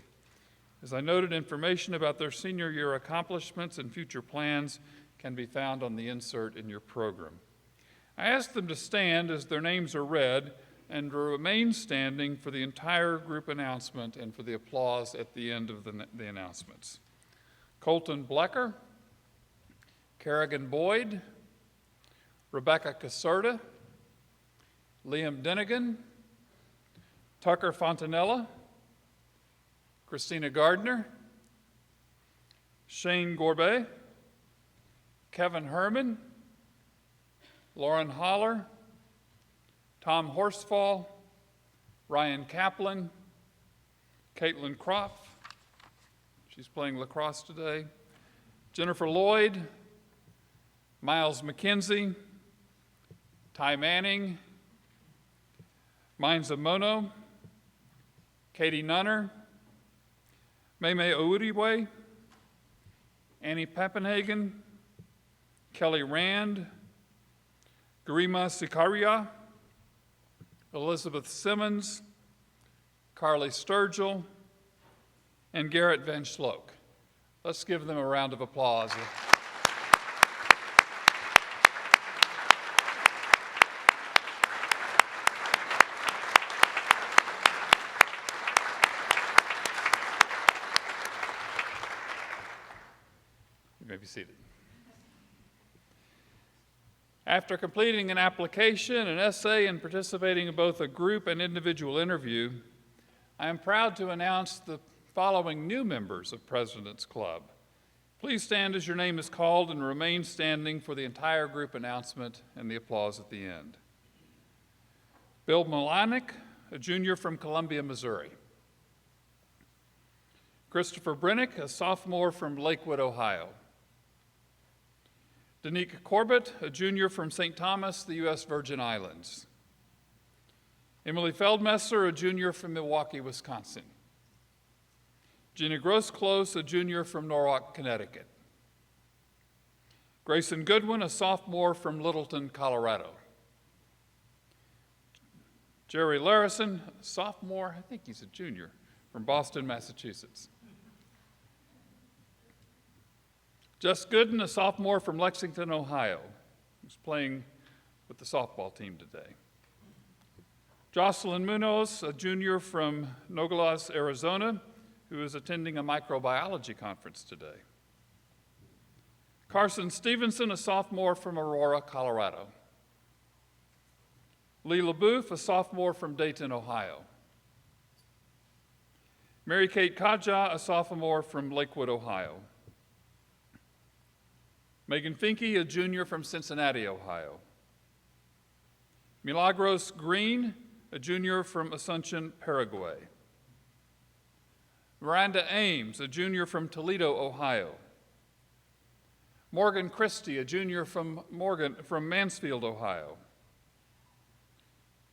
As I noted, information about their senior year accomplishments and future plans can be found on the insert in your program. I ask them to stand as their names are read and to remain standing for the entire group announcement and for the applause at the end of the announcements. Colton Blecker, Kerrigan Boyd, Rebecca Caserta, Liam Dennigan, Tucker Fontanella, Christina Gardner, Shane Gorbet, Kevin Herman, Lauren Holler, Tom Horsfall, Ryan Kaplan, Caitlin Croft, she's playing lacrosse today, Jennifer Lloyd, Miles McKenzie, Ty Manning, Mines of Mono, Katie Nunner, Maymay Oudiwe, Annie Pappenhagen, Kelly Rand, Garima Sikaria, Elizabeth Simmons, Carly Sturgill, and Garrett Van Schloek. Let's give them a round of applause. You may be seated. After completing an application, an essay, and participating in both a group and individual interview, I am proud to announce the following new members of President's Club. Please stand as your name is called and remain standing for the entire group announcement and the applause at the end. Bill Molanek, a junior from Columbia, Missouri. Christopher Brennick, a sophomore from Lakewood, Ohio. Danique Corbett, a junior from St. Thomas, the U.S. Virgin Islands. Emily Feldmesser, a junior from Milwaukee, Wisconsin. Gina Gross-Close, a junior from Norwalk, Connecticut. Grayson Goodwin, a sophomore from Littleton, Colorado. Jerry Larison, a sophomore, I think he's a junior, from Boston, Massachusetts. Jess Gooden, a sophomore from Lexington, Ohio, who's playing with the softball team today. Jocelyn Munoz, a junior from Nogales, Arizona, who is attending a microbiology conference today. Carson Stevenson, a sophomore from Aurora, Colorado. Lee LaBouffe, a sophomore from Dayton, Ohio. Mary Kate Kaja, a sophomore from Lakewood, Ohio. Megan Finke, a junior from Cincinnati, Ohio. Milagros Green, a junior from Asunción, Paraguay. Miranda Ames, a junior from Toledo, Ohio. Morgan Christie, a junior from Mansfield, Ohio.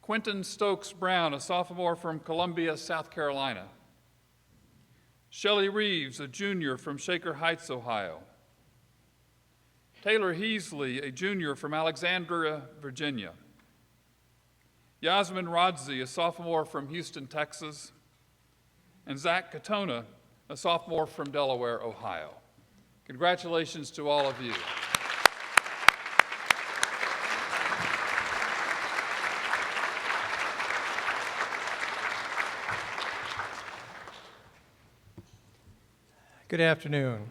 Quentin Stokes Brown, a sophomore from Columbia, South Carolina. Shelley Reeves, a junior from Shaker Heights, Ohio. Taylor Heasley, a junior from Alexandria, Virginia. Yasmin Rodzi, a sophomore from Houston, Texas. And Zach Katona, a sophomore from Delaware, Ohio. Congratulations to all of you. Good afternoon.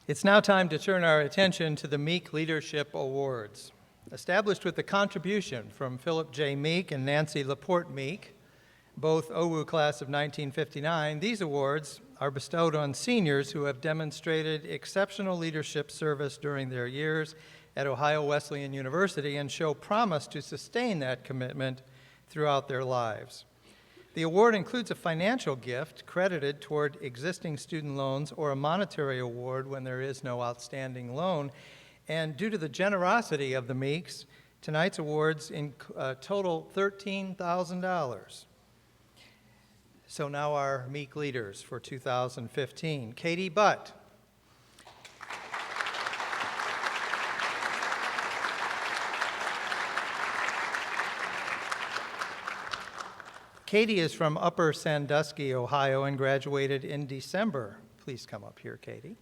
It's now time to turn our attention to the Meek Leadership Awards. Established with the contribution from Philip J. Meek and Nancy Laporte Meek, both OWU class of 1959, these awards are bestowed on seniors who have demonstrated exceptional leadership service during their years at Ohio Wesleyan University and show promise to sustain that commitment throughout their lives. The award includes a financial gift credited toward existing student loans or a monetary award when there is no outstanding loan. And due to the generosity of the Meeks, tonight's awards total $13,000. So now our Meek leaders for 2015. Katie Butt. Katie is from Upper Sandusky, Ohio, and graduated in December. Please come up here, Katie.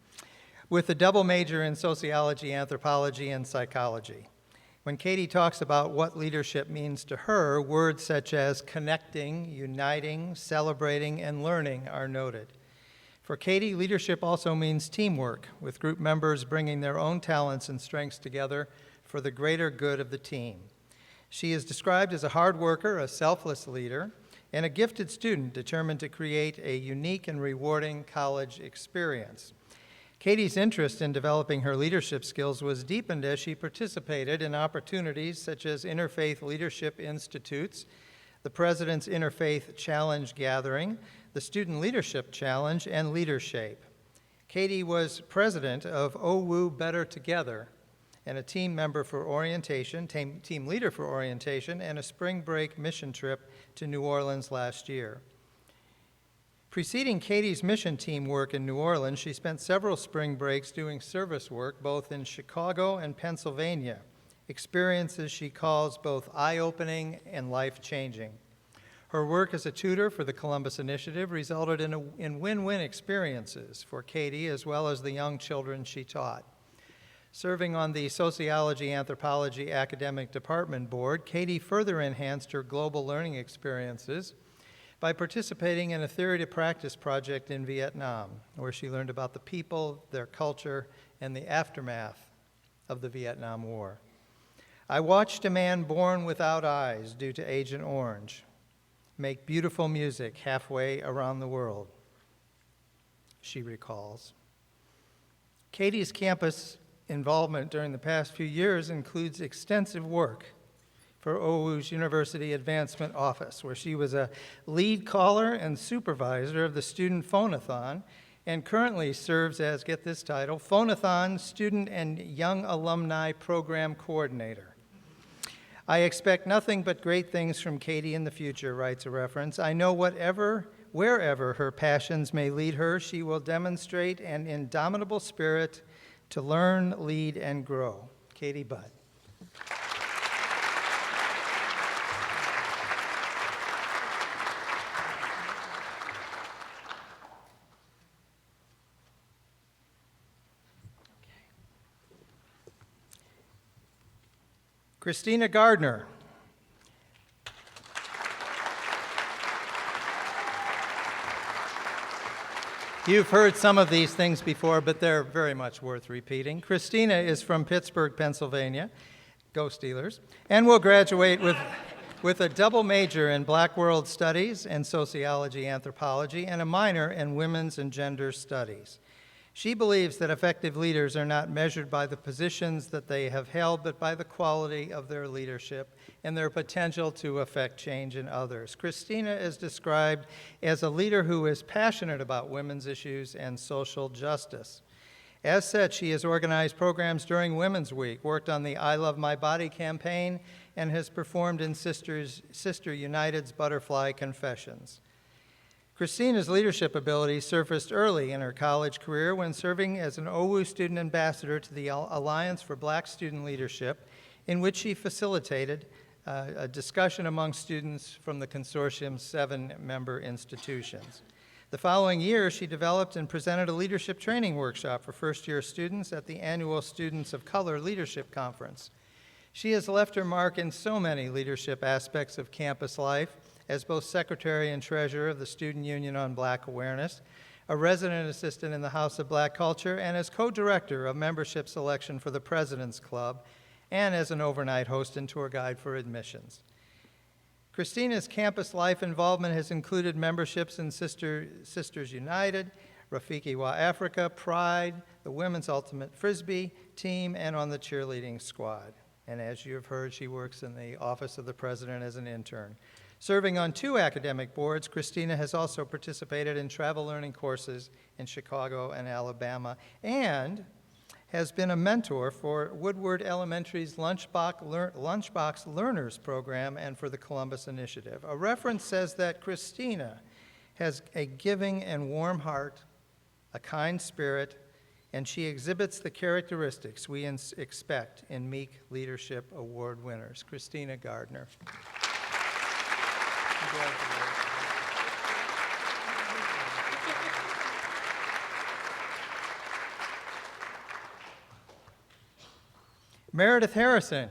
With a double major in sociology, anthropology, and psychology. When Katie talks about what leadership means to her, words such as connecting, uniting, celebrating, and learning are noted. For Katie, leadership also means teamwork, with group members bringing their own talents and strengths together for the greater good of the team. She is described as a hard worker, a selfless leader, and a gifted student determined to create a unique and rewarding college experience. Katie's interest in developing her leadership skills was deepened as she participated in opportunities such as Interfaith Leadership Institutes, the President's Interfaith Challenge Gathering, the Student Leadership Challenge, and Leadershape. Katie was president of OWU Better Together and a team member for orientation, team leader for orientation, and a spring break mission trip to New Orleans last year. Preceding Katie's mission team work in New Orleans, she spent several spring breaks doing service work both in Chicago and Pennsylvania, experiences she calls both eye-opening and life-changing. Her work as a tutor for the Columbus Initiative resulted in win-win experiences for Katie as well as the young children she taught. Serving on the Sociology Anthropology Academic Department Board, Katie further enhanced her global learning experiences by participating in a theory to practice project in Vietnam, where she learned about the people, their culture, and the aftermath of the Vietnam War. I watched a man born without eyes due to Agent Orange make beautiful music halfway around the world, she recalls. Katie's campus involvement during the past few years includes extensive work for OU's University Advancement Office, where she was a lead caller and supervisor of the Student Phonathon and currently serves as, get this title, Phonathon Student and Young Alumni Program Coordinator. I expect nothing but great things from Katie in the future, writes a reference. I know wherever her passions may lead her, she will demonstrate an indomitable spirit to learn, lead, and grow. Katie Budd. Christina Gardner. You've heard some of these things before, but they're very much worth repeating. Christina is from Pittsburgh, Pennsylvania, go Steelers, and will graduate with a double major in Black World Studies and Sociology Anthropology and a minor in Women's and Gender Studies. She believes that effective leaders are not measured by the positions that they have held, but by the quality of their leadership and their potential to affect change in others. Christina is described as a leader who is passionate about women's issues and social justice. As such, she has organized programs during Women's Week, worked on the I Love My Body campaign, and has performed in Sister United's Butterfly Confessions. Christina's leadership abilities surfaced early in her college career when serving as an OU student ambassador to the Alliance for Black Student Leadership, in which she facilitated a discussion among students from the consortium's 7-member institutions. The following year, she developed and presented a leadership training workshop for first-year students at the annual Students of Color Leadership Conference. She has left her mark in so many leadership aspects of campus life, as both Secretary and Treasurer of the Student Union on Black Awareness, a resident assistant in the House of Black Culture, and as co-director of membership selection for the President's Club, and as an overnight host and tour guide for admissions. Christina's campus life involvement has included memberships in Sisters United, Rafiki Wa Africa, Pride, the Women's Ultimate Frisbee team, and on the cheerleading squad. And as you have heard, she works in the Office of the President as an intern. Serving on 2 academic boards, Christina has also participated in travel learning courses in Chicago and Alabama, and has been a mentor for Woodward Elementary's Lunchbox Learners program and for the Columbus Initiative. A reference says that Christina has a giving and warm heart, a kind spirit, and she exhibits the characteristics we expect in Meek Leadership Award winners. Christina Gardner. Meredith Harrison.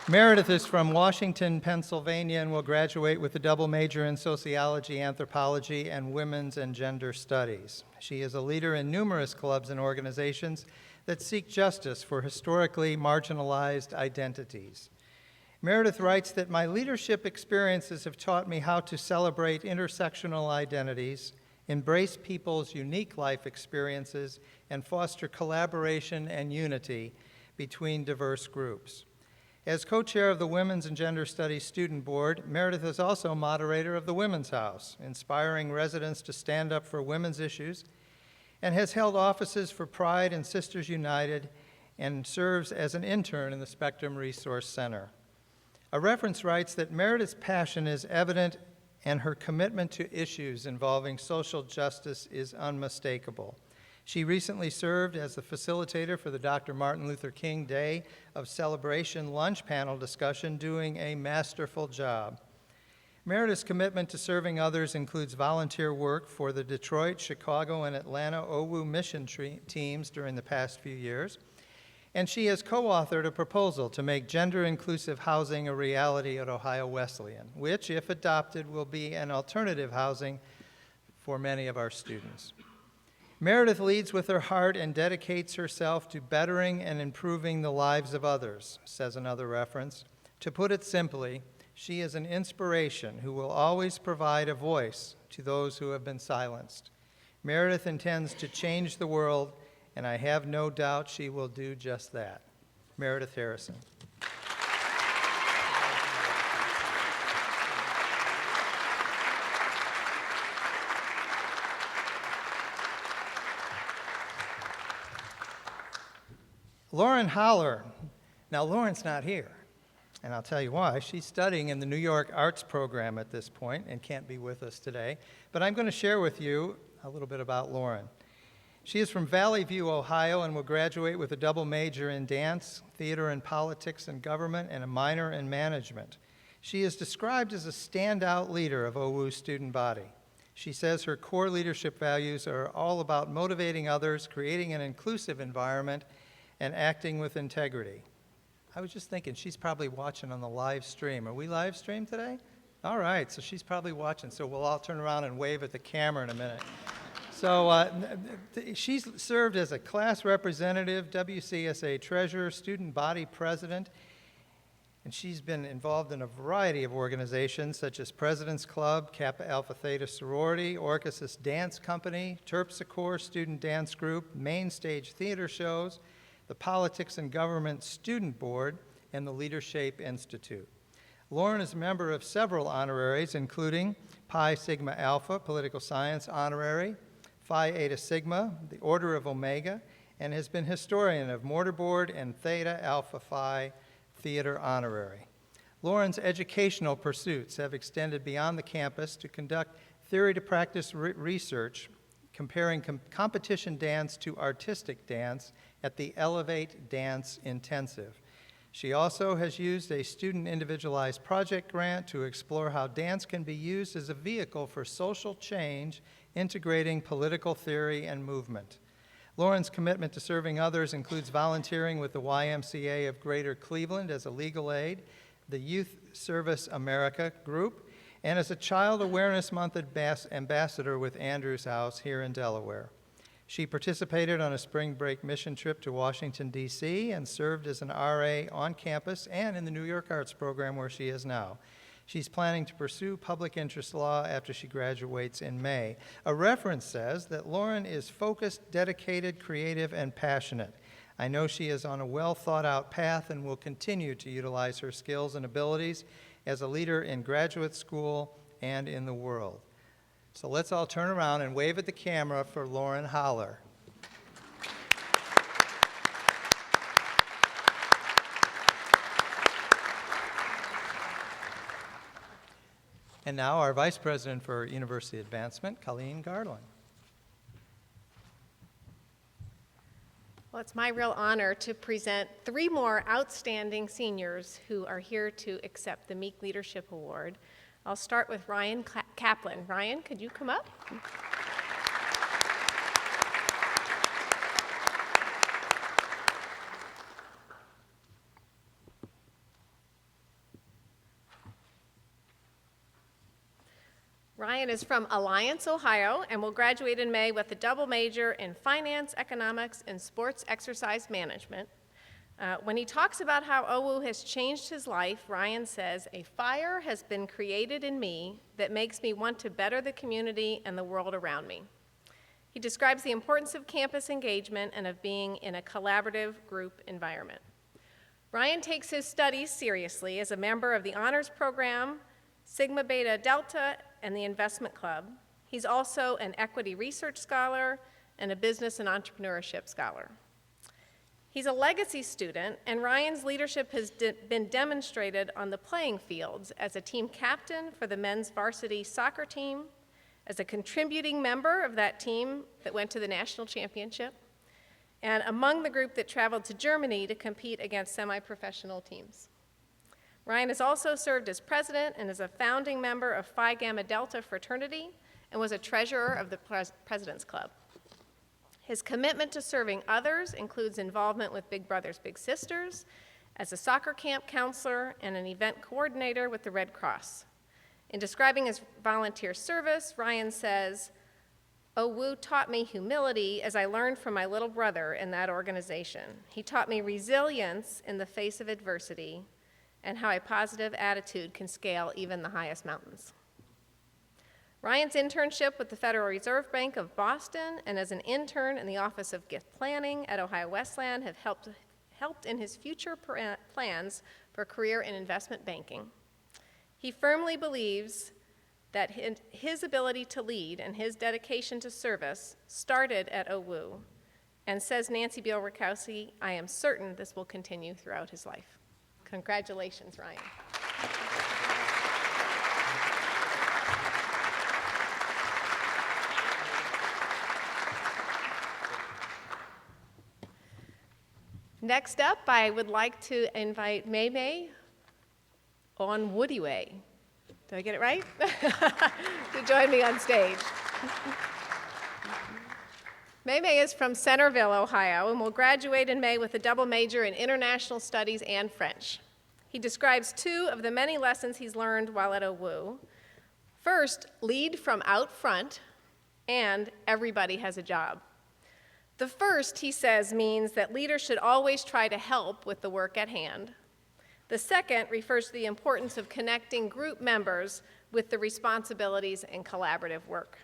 Meredith is from Washington, Pennsylvania, and will graduate with a double major in Sociology, Anthropology, and Women's and Gender Studies. She is a leader in numerous clubs and organizations that seek justice for historically marginalized identities. Meredith writes that my leadership experiences have taught me how to celebrate intersectional identities, embrace people's unique life experiences, and foster collaboration and unity between diverse groups. As co-chair of the Women's and Gender Studies Student Board, Meredith is also moderator of the Women's House, inspiring residents to stand up for women's issues, and has held offices for Pride and Sisters United, and serves as an intern in the Spectrum Resource Center. A reference writes that Meredith's passion is evident and her commitment to issues involving social justice is unmistakable. She recently served as the facilitator for the Dr. Martin Luther King Day of Celebration lunch panel discussion, doing a masterful job. Meredith's commitment to serving others includes volunteer work for the Detroit, Chicago, and Atlanta OWU mission teams during the past few years. And she has co-authored a proposal to make gender-inclusive housing a reality at Ohio Wesleyan, which, if adopted, will be an alternative housing for many of our students. Meredith leads with her heart and dedicates herself to bettering and improving the lives of others, says another reference. To put it simply, she is an inspiration who will always provide a voice to those who have been silenced. Meredith intends to change the world, and I have no doubt she will do just that. Meredith Harrison. Lauren Holler. Now, Lauren's not here, and I'll tell you why. She's studying in the New York Arts program at this point and can't be with us today. But I'm going to share with you a little bit about Lauren. She is from Valley View, Ohio, and will graduate with a double major in dance, theater, and politics and government, and a minor in management. She is described as a standout leader of OWU's student body. She says her core leadership values are all about motivating others, creating an inclusive environment, and acting with integrity. I was just thinking, she's probably watching on the live stream. Are we live stream today? All right, so she's probably watching, so we'll all turn around and wave at the camera in a minute. So she's served as a class representative, WCSA treasurer, student body president, and she's been involved in a variety of organizations such as President's Club, Kappa Alpha Theta Sorority, Orchesis Dance Company, Terpsichore Student Dance Group, Main Stage Theater Shows, the Politics and Government Student Board, and the Leadership Institute. Lauren is a member of several honoraries, including Pi Sigma Alpha, Political Science Honorary, Phi Eta Sigma, the Order of Omega, and has been historian of Mortarboard and Theta Alpha Phi Theater Honorary. Lauren's educational pursuits have extended beyond the campus to conduct theory-to-practice research comparing competition dance to artistic dance at the Elevate Dance Intensive. She also has used a student individualized project grant to explore how dance can be used as a vehicle for social change, integrating political theory and movement. Lauren's commitment to serving others includes volunteering with the YMCA of Greater Cleveland as a legal aid, the Youth Service America group, and as a Child Awareness Month ambassador with Andrews House here in Delaware. She participated on a spring break mission trip to Washington, D.C., and served as an RA on campus and in the New York Arts program where she is now. She's planning to pursue public interest law after she graduates in May. A reference says that Lauren is focused, dedicated, creative, and passionate. I know she is on a well-thought-out path and will continue to utilize her skills and abilities as a leader in graduate school and in the world. So let's all turn around and wave at the camera for Lauren Holler. And now our Vice President for University Advancement, Colleen Garland. Well, it's my real honor to present 3 more outstanding seniors who are here to accept the Meek Leadership Award. I'll start with Ryan Kaplan. Ryan, could you come up? Ryan is from Alliance, Ohio, and will graduate in May with a double major in finance, economics, and sports exercise management. When he talks about how OWU has changed his life, Ryan says, "A fire has been created in me that makes me want to better the community and the world around me." He describes the importance of campus engagement and of being in a collaborative group environment. Ryan takes his studies seriously as a member of the honors program, Sigma Beta Delta, and the Investment Club. He's also an equity research scholar and a business and entrepreneurship scholar. He's a legacy student, and Ryan's leadership has been demonstrated on the playing fields as a team captain for the men's varsity soccer team, as a contributing member of that team that went to the national championship, and among the group that traveled to Germany to compete against semi-professional teams. Ryan has also served as president and is a founding member of Phi Gamma Delta fraternity and was a treasurer of the President's Club. His commitment to serving others includes involvement with Big Brothers Big Sisters as a soccer camp counselor and an event coordinator with the Red Cross. In describing his volunteer service, Ryan says, "OWU taught me humility as I learned from my little brother in that organization. He taught me resilience in the face of adversity and how a positive attitude can scale even the highest mountains." Ryan's internship with the Federal Reserve Bank of Boston and as an intern in the Office of Gift Planning at Ohio Wesleyan have helped in his future plans for a career in investment banking. He firmly believes that his ability to lead and his dedication to service started at OWU, and says Nancy Biel-Rakowski, "I am certain this will continue throughout his life." Congratulations, Ryan. Next up, I would like to invite Mei Mei on Woody Way. Did I get it right? To join me on stage. Mei Mei is from Centerville, Ohio, and will graduate in May with a double major in International Studies and French. He describes two of the many lessons he's learned while at OWU. First, lead from out front, and everybody has a job. The first, he says, means that leaders should always try to help with the work at hand. The second refers to the importance of connecting group members with the responsibilities and collaborative work.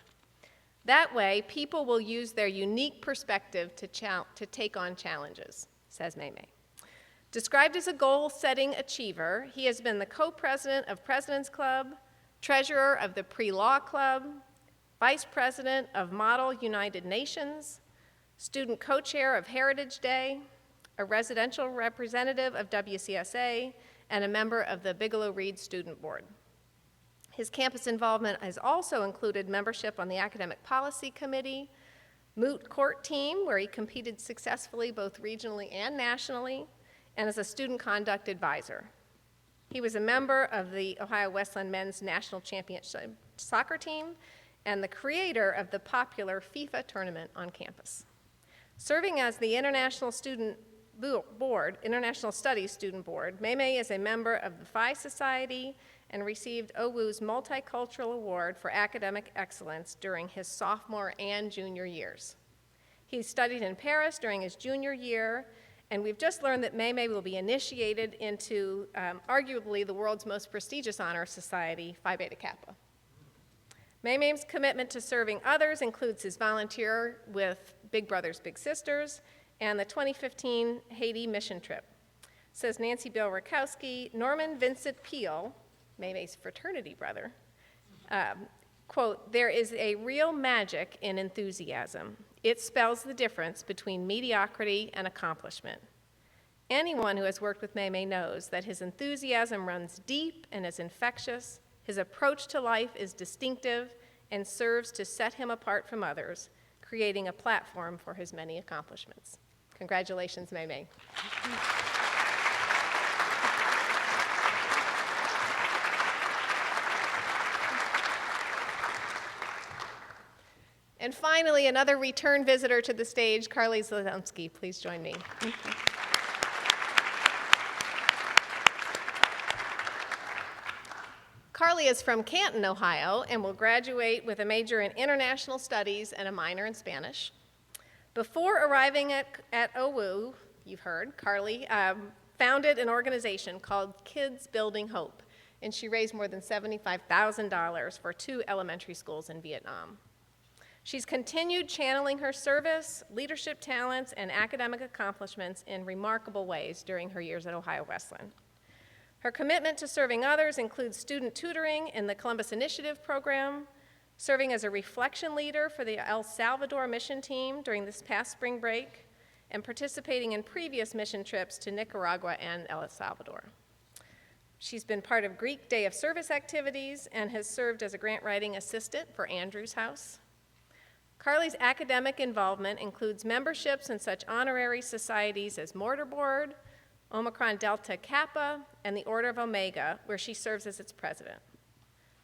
That way, people will use their unique perspective to take on challenges, says Mei Mei. Described as a goal-setting achiever, he has been the co-president of President's Club, treasurer of the Pre-Law Club, vice president of Model United Nations, student co-chair of Heritage Day, a residential representative of WCSA, and a member of the Bigelow Reed Student Board. His campus involvement has also included membership on the Academic Policy Committee, Moot Court Team, where he competed successfully both regionally and nationally, and as a student conduct advisor. He was a member of the Ohio Wesleyan Men's National Championship Soccer Team and the creator of the popular FIFA tournament on campus. Serving as the International Studies Student Board, Mei Mei is a member of the Phi Society and received OWU's Multicultural Award for Academic Excellence during his sophomore and junior years. He studied in Paris during his junior year, and we've just learned that Mei Mei will be initiated into arguably the world's most prestigious honor society, Phi Beta Kappa. Mei Mei's commitment to serving others includes his volunteer with Big Brothers Big Sisters and the 2015 Haiti mission trip. Says Nancy Biel-Rakowski, Norman Vincent Peale, Mei Mei's fraternity brother, quote, "There is a real magic in enthusiasm. It spells the difference between mediocrity and accomplishment. Anyone who has worked with Mei Mei knows that his enthusiasm runs deep and is infectious. His approach to life is distinctive and serves to set him apart from others, creating a platform for his many accomplishments." Congratulations, Mei Mei. And finally, another return visitor to the stage, Carly Zielinski. Please join me. Carly is from Canton, Ohio, and will graduate with a major in International Studies and a minor in Spanish. Before arriving at OWU, you've heard, Carly founded an organization called Kids Building Hope, and she raised more than $75,000 for 2 elementary schools in Vietnam. She's continued channeling her service, leadership talents, and academic accomplishments in remarkable ways during her years at Ohio Wesleyan. Her commitment to serving others includes student tutoring in the Columbus Initiative program, serving as a reflection leader for the El Salvador mission team during this past spring break, and participating in previous mission trips to Nicaragua and El Salvador. She's been part of Greek Day of Service activities and has served as a grant writing assistant for Andrew's House. Carly's academic involvement includes memberships in such honorary societies as Mortarboard, Omicron Delta Kappa, and the Order of Omega, where she serves as its president.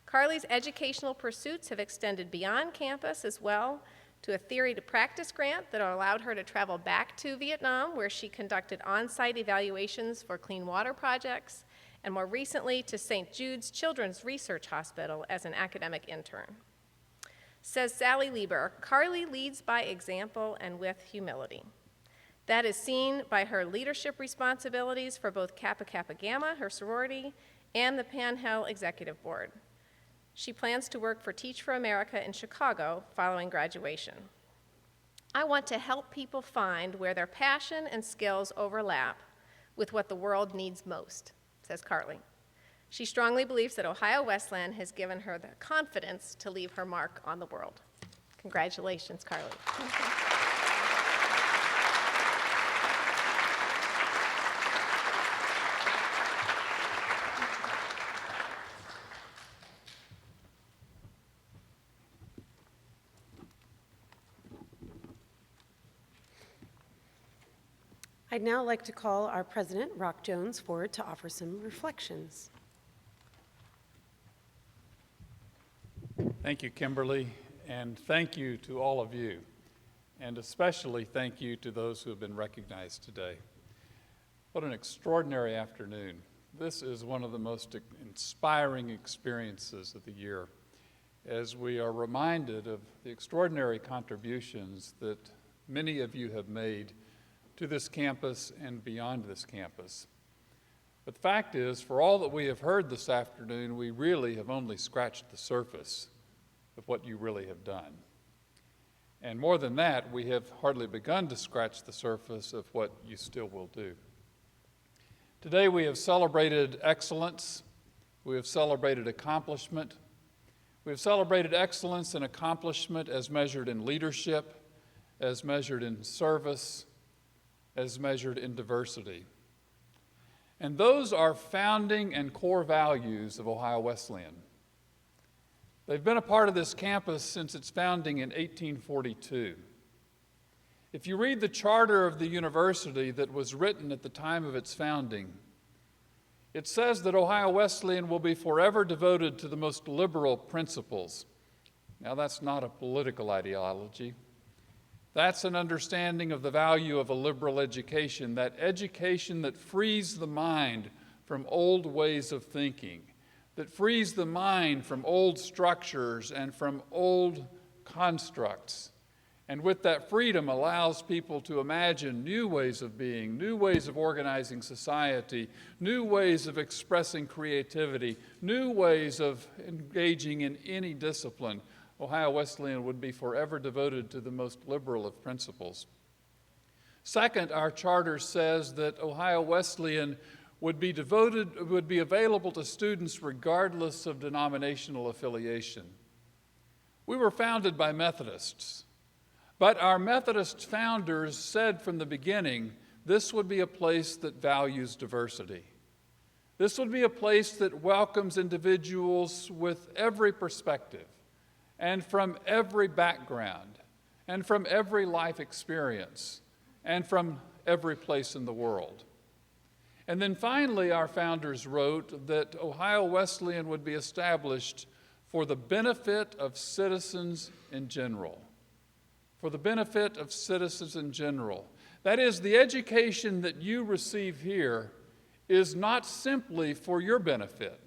Carly's educational pursuits have extended beyond campus as well to a Theory to Practice grant that allowed her to travel back to Vietnam, where she conducted on-site evaluations for clean water projects, and more recently to St. Jude's Children's Research Hospital as an academic intern. Says Sally Lieber, Carly leads by example and with humility. That is seen by her leadership responsibilities for both Kappa Kappa Gamma, her sorority, and the Pan-Hel Executive Board. She plans to work for Teach for America in Chicago following graduation. I want to help people find where their passion and skills overlap with what the world needs most, says Carly. She strongly believes that Ohio Wesleyan has given her the confidence to leave her mark on the world. Congratulations, Carly. I'd now like to call our president, Rock Jones, forward to offer some reflections. Thank you, Kimberly, and thank you to all of you, and especially thank you to those who have been recognized today. What an extraordinary afternoon. This is one of the most inspiring experiences of the year, as we are reminded of the extraordinary contributions that many of you have made to this campus and beyond this campus. But the fact is, for all that we have heard this afternoon, we really have only scratched the surface of what you really have done. And more than that, we have hardly begun to scratch the surface of what you still will do. Today we have celebrated excellence, we have celebrated accomplishment, we have celebrated excellence and accomplishment as measured in leadership, as measured in service, as measured in diversity. And those are founding and core values of Ohio Wesleyan. They've been a part of this campus since its founding in 1842. If you read the charter of the university that was written at the time of its founding, it says that Ohio Wesleyan will be forever devoted to the most liberal principles. Now, that's not a political ideology. That's an understanding of the value of a liberal education, that education that frees the mind from old ways of thinking, that frees the mind from old structures and from old constructs. And with that freedom allows people to imagine new ways of being, new ways of organizing society, new ways of expressing creativity, new ways of engaging in any discipline. Ohio Wesleyan would be forever devoted to the most liberal of principles. Second, our charter says that Ohio Wesleyan would be available to students regardless of denominational affiliation. We were founded by Methodists, but our Methodist founders said from the beginning, this would be a place that values diversity. This would be a place that welcomes individuals with every perspective, and from every background, and from every life experience, and from every place in the world. And then finally, our founders wrote that Ohio Wesleyan would be established for the benefit of citizens in general. For the benefit of citizens in general. That is, the education that you receive here is not simply for your benefit.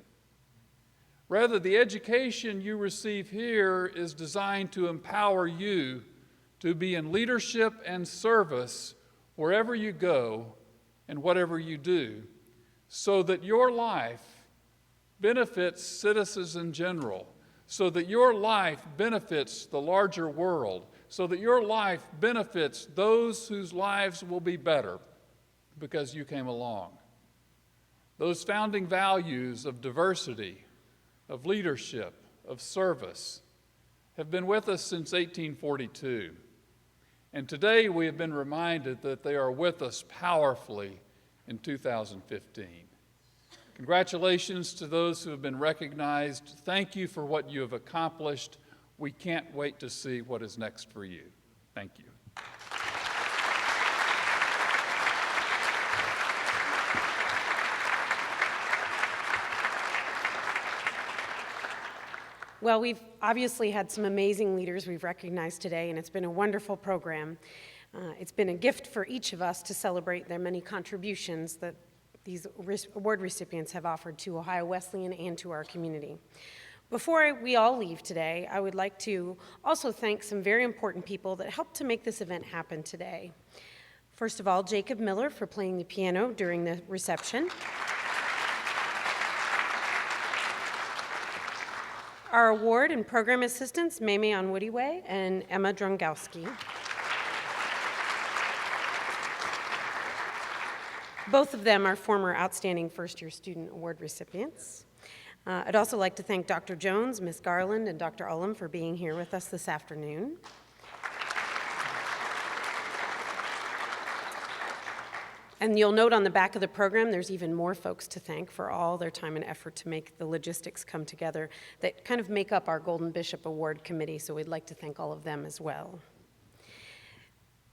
Rather, the education you receive here is designed to empower you to be in leadership and service wherever you go and whatever you do, so that your life benefits citizens in general, so that your life benefits the larger world, so that your life benefits those whose lives will be better because you came along. Those founding values of diversity, of leadership, of service, have been with us since 1842. And today we have been reminded that they are with us powerfully in 2015. Congratulations to those who have been recognized. Thank you for what you have accomplished. We can't wait to see what is next for you. Thank you. Well, we've obviously had some amazing leaders we've recognized today, and it's been a wonderful program. It's been a gift for each of us to celebrate their many contributions that these award recipients have offered to Ohio Wesleyan and to our community. Before we all leave today, I would like to also thank some very important people that helped to make this event happen today. First of all, Jacob Miller for playing the piano during the reception. Our award and program assistants, Meme Onwoodiwe and Emma Drongowski. Both of them are former Outstanding First-Year Student Award recipients. I'd also like to thank Dr. Jones, Ms. Garland, and Dr. Ullum for being here with us this afternoon. And you'll note on the back of the program, there's even more folks to thank for all their time and effort to make the logistics come together that kind of make up our Golden Bishop Award Committee, so we'd like to thank all of them as well.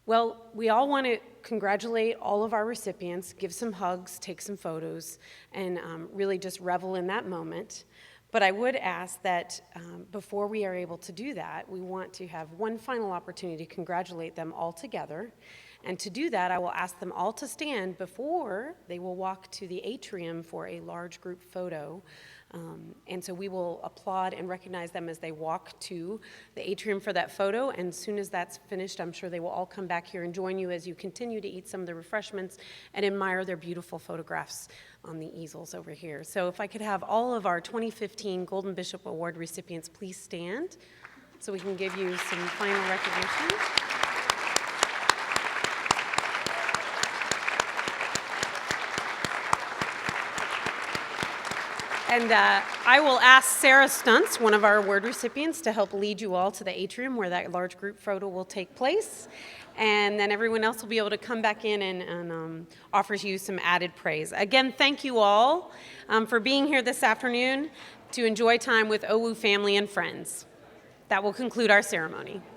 Well, we all want to congratulate all of our recipients, give some hugs, take some photos, and really just revel in that moment. But I would ask that before we are able to do that, we want to have one final opportunity to congratulate them all together. And to do that, I will ask them all to stand before they will walk to the atrium for a large group photo. And so we will applaud and recognize them as they walk to the atrium for that photo. And as soon as that's finished, I'm sure they will all come back here and join you as you continue to eat some of the refreshments and admire their beautiful photographs on the easels over here. So if I could have all of our 2015 Golden Bishop Award recipients please stand so we can give you some final recognition. And I will ask Sarah Stuntz, one of our award recipients, to help lead you all to the atrium where that large group photo will take place. And then everyone else will be able to come back in and offer you some added praise. Again, thank you all for being here this afternoon to enjoy time with OWU family and friends. That will conclude our ceremony.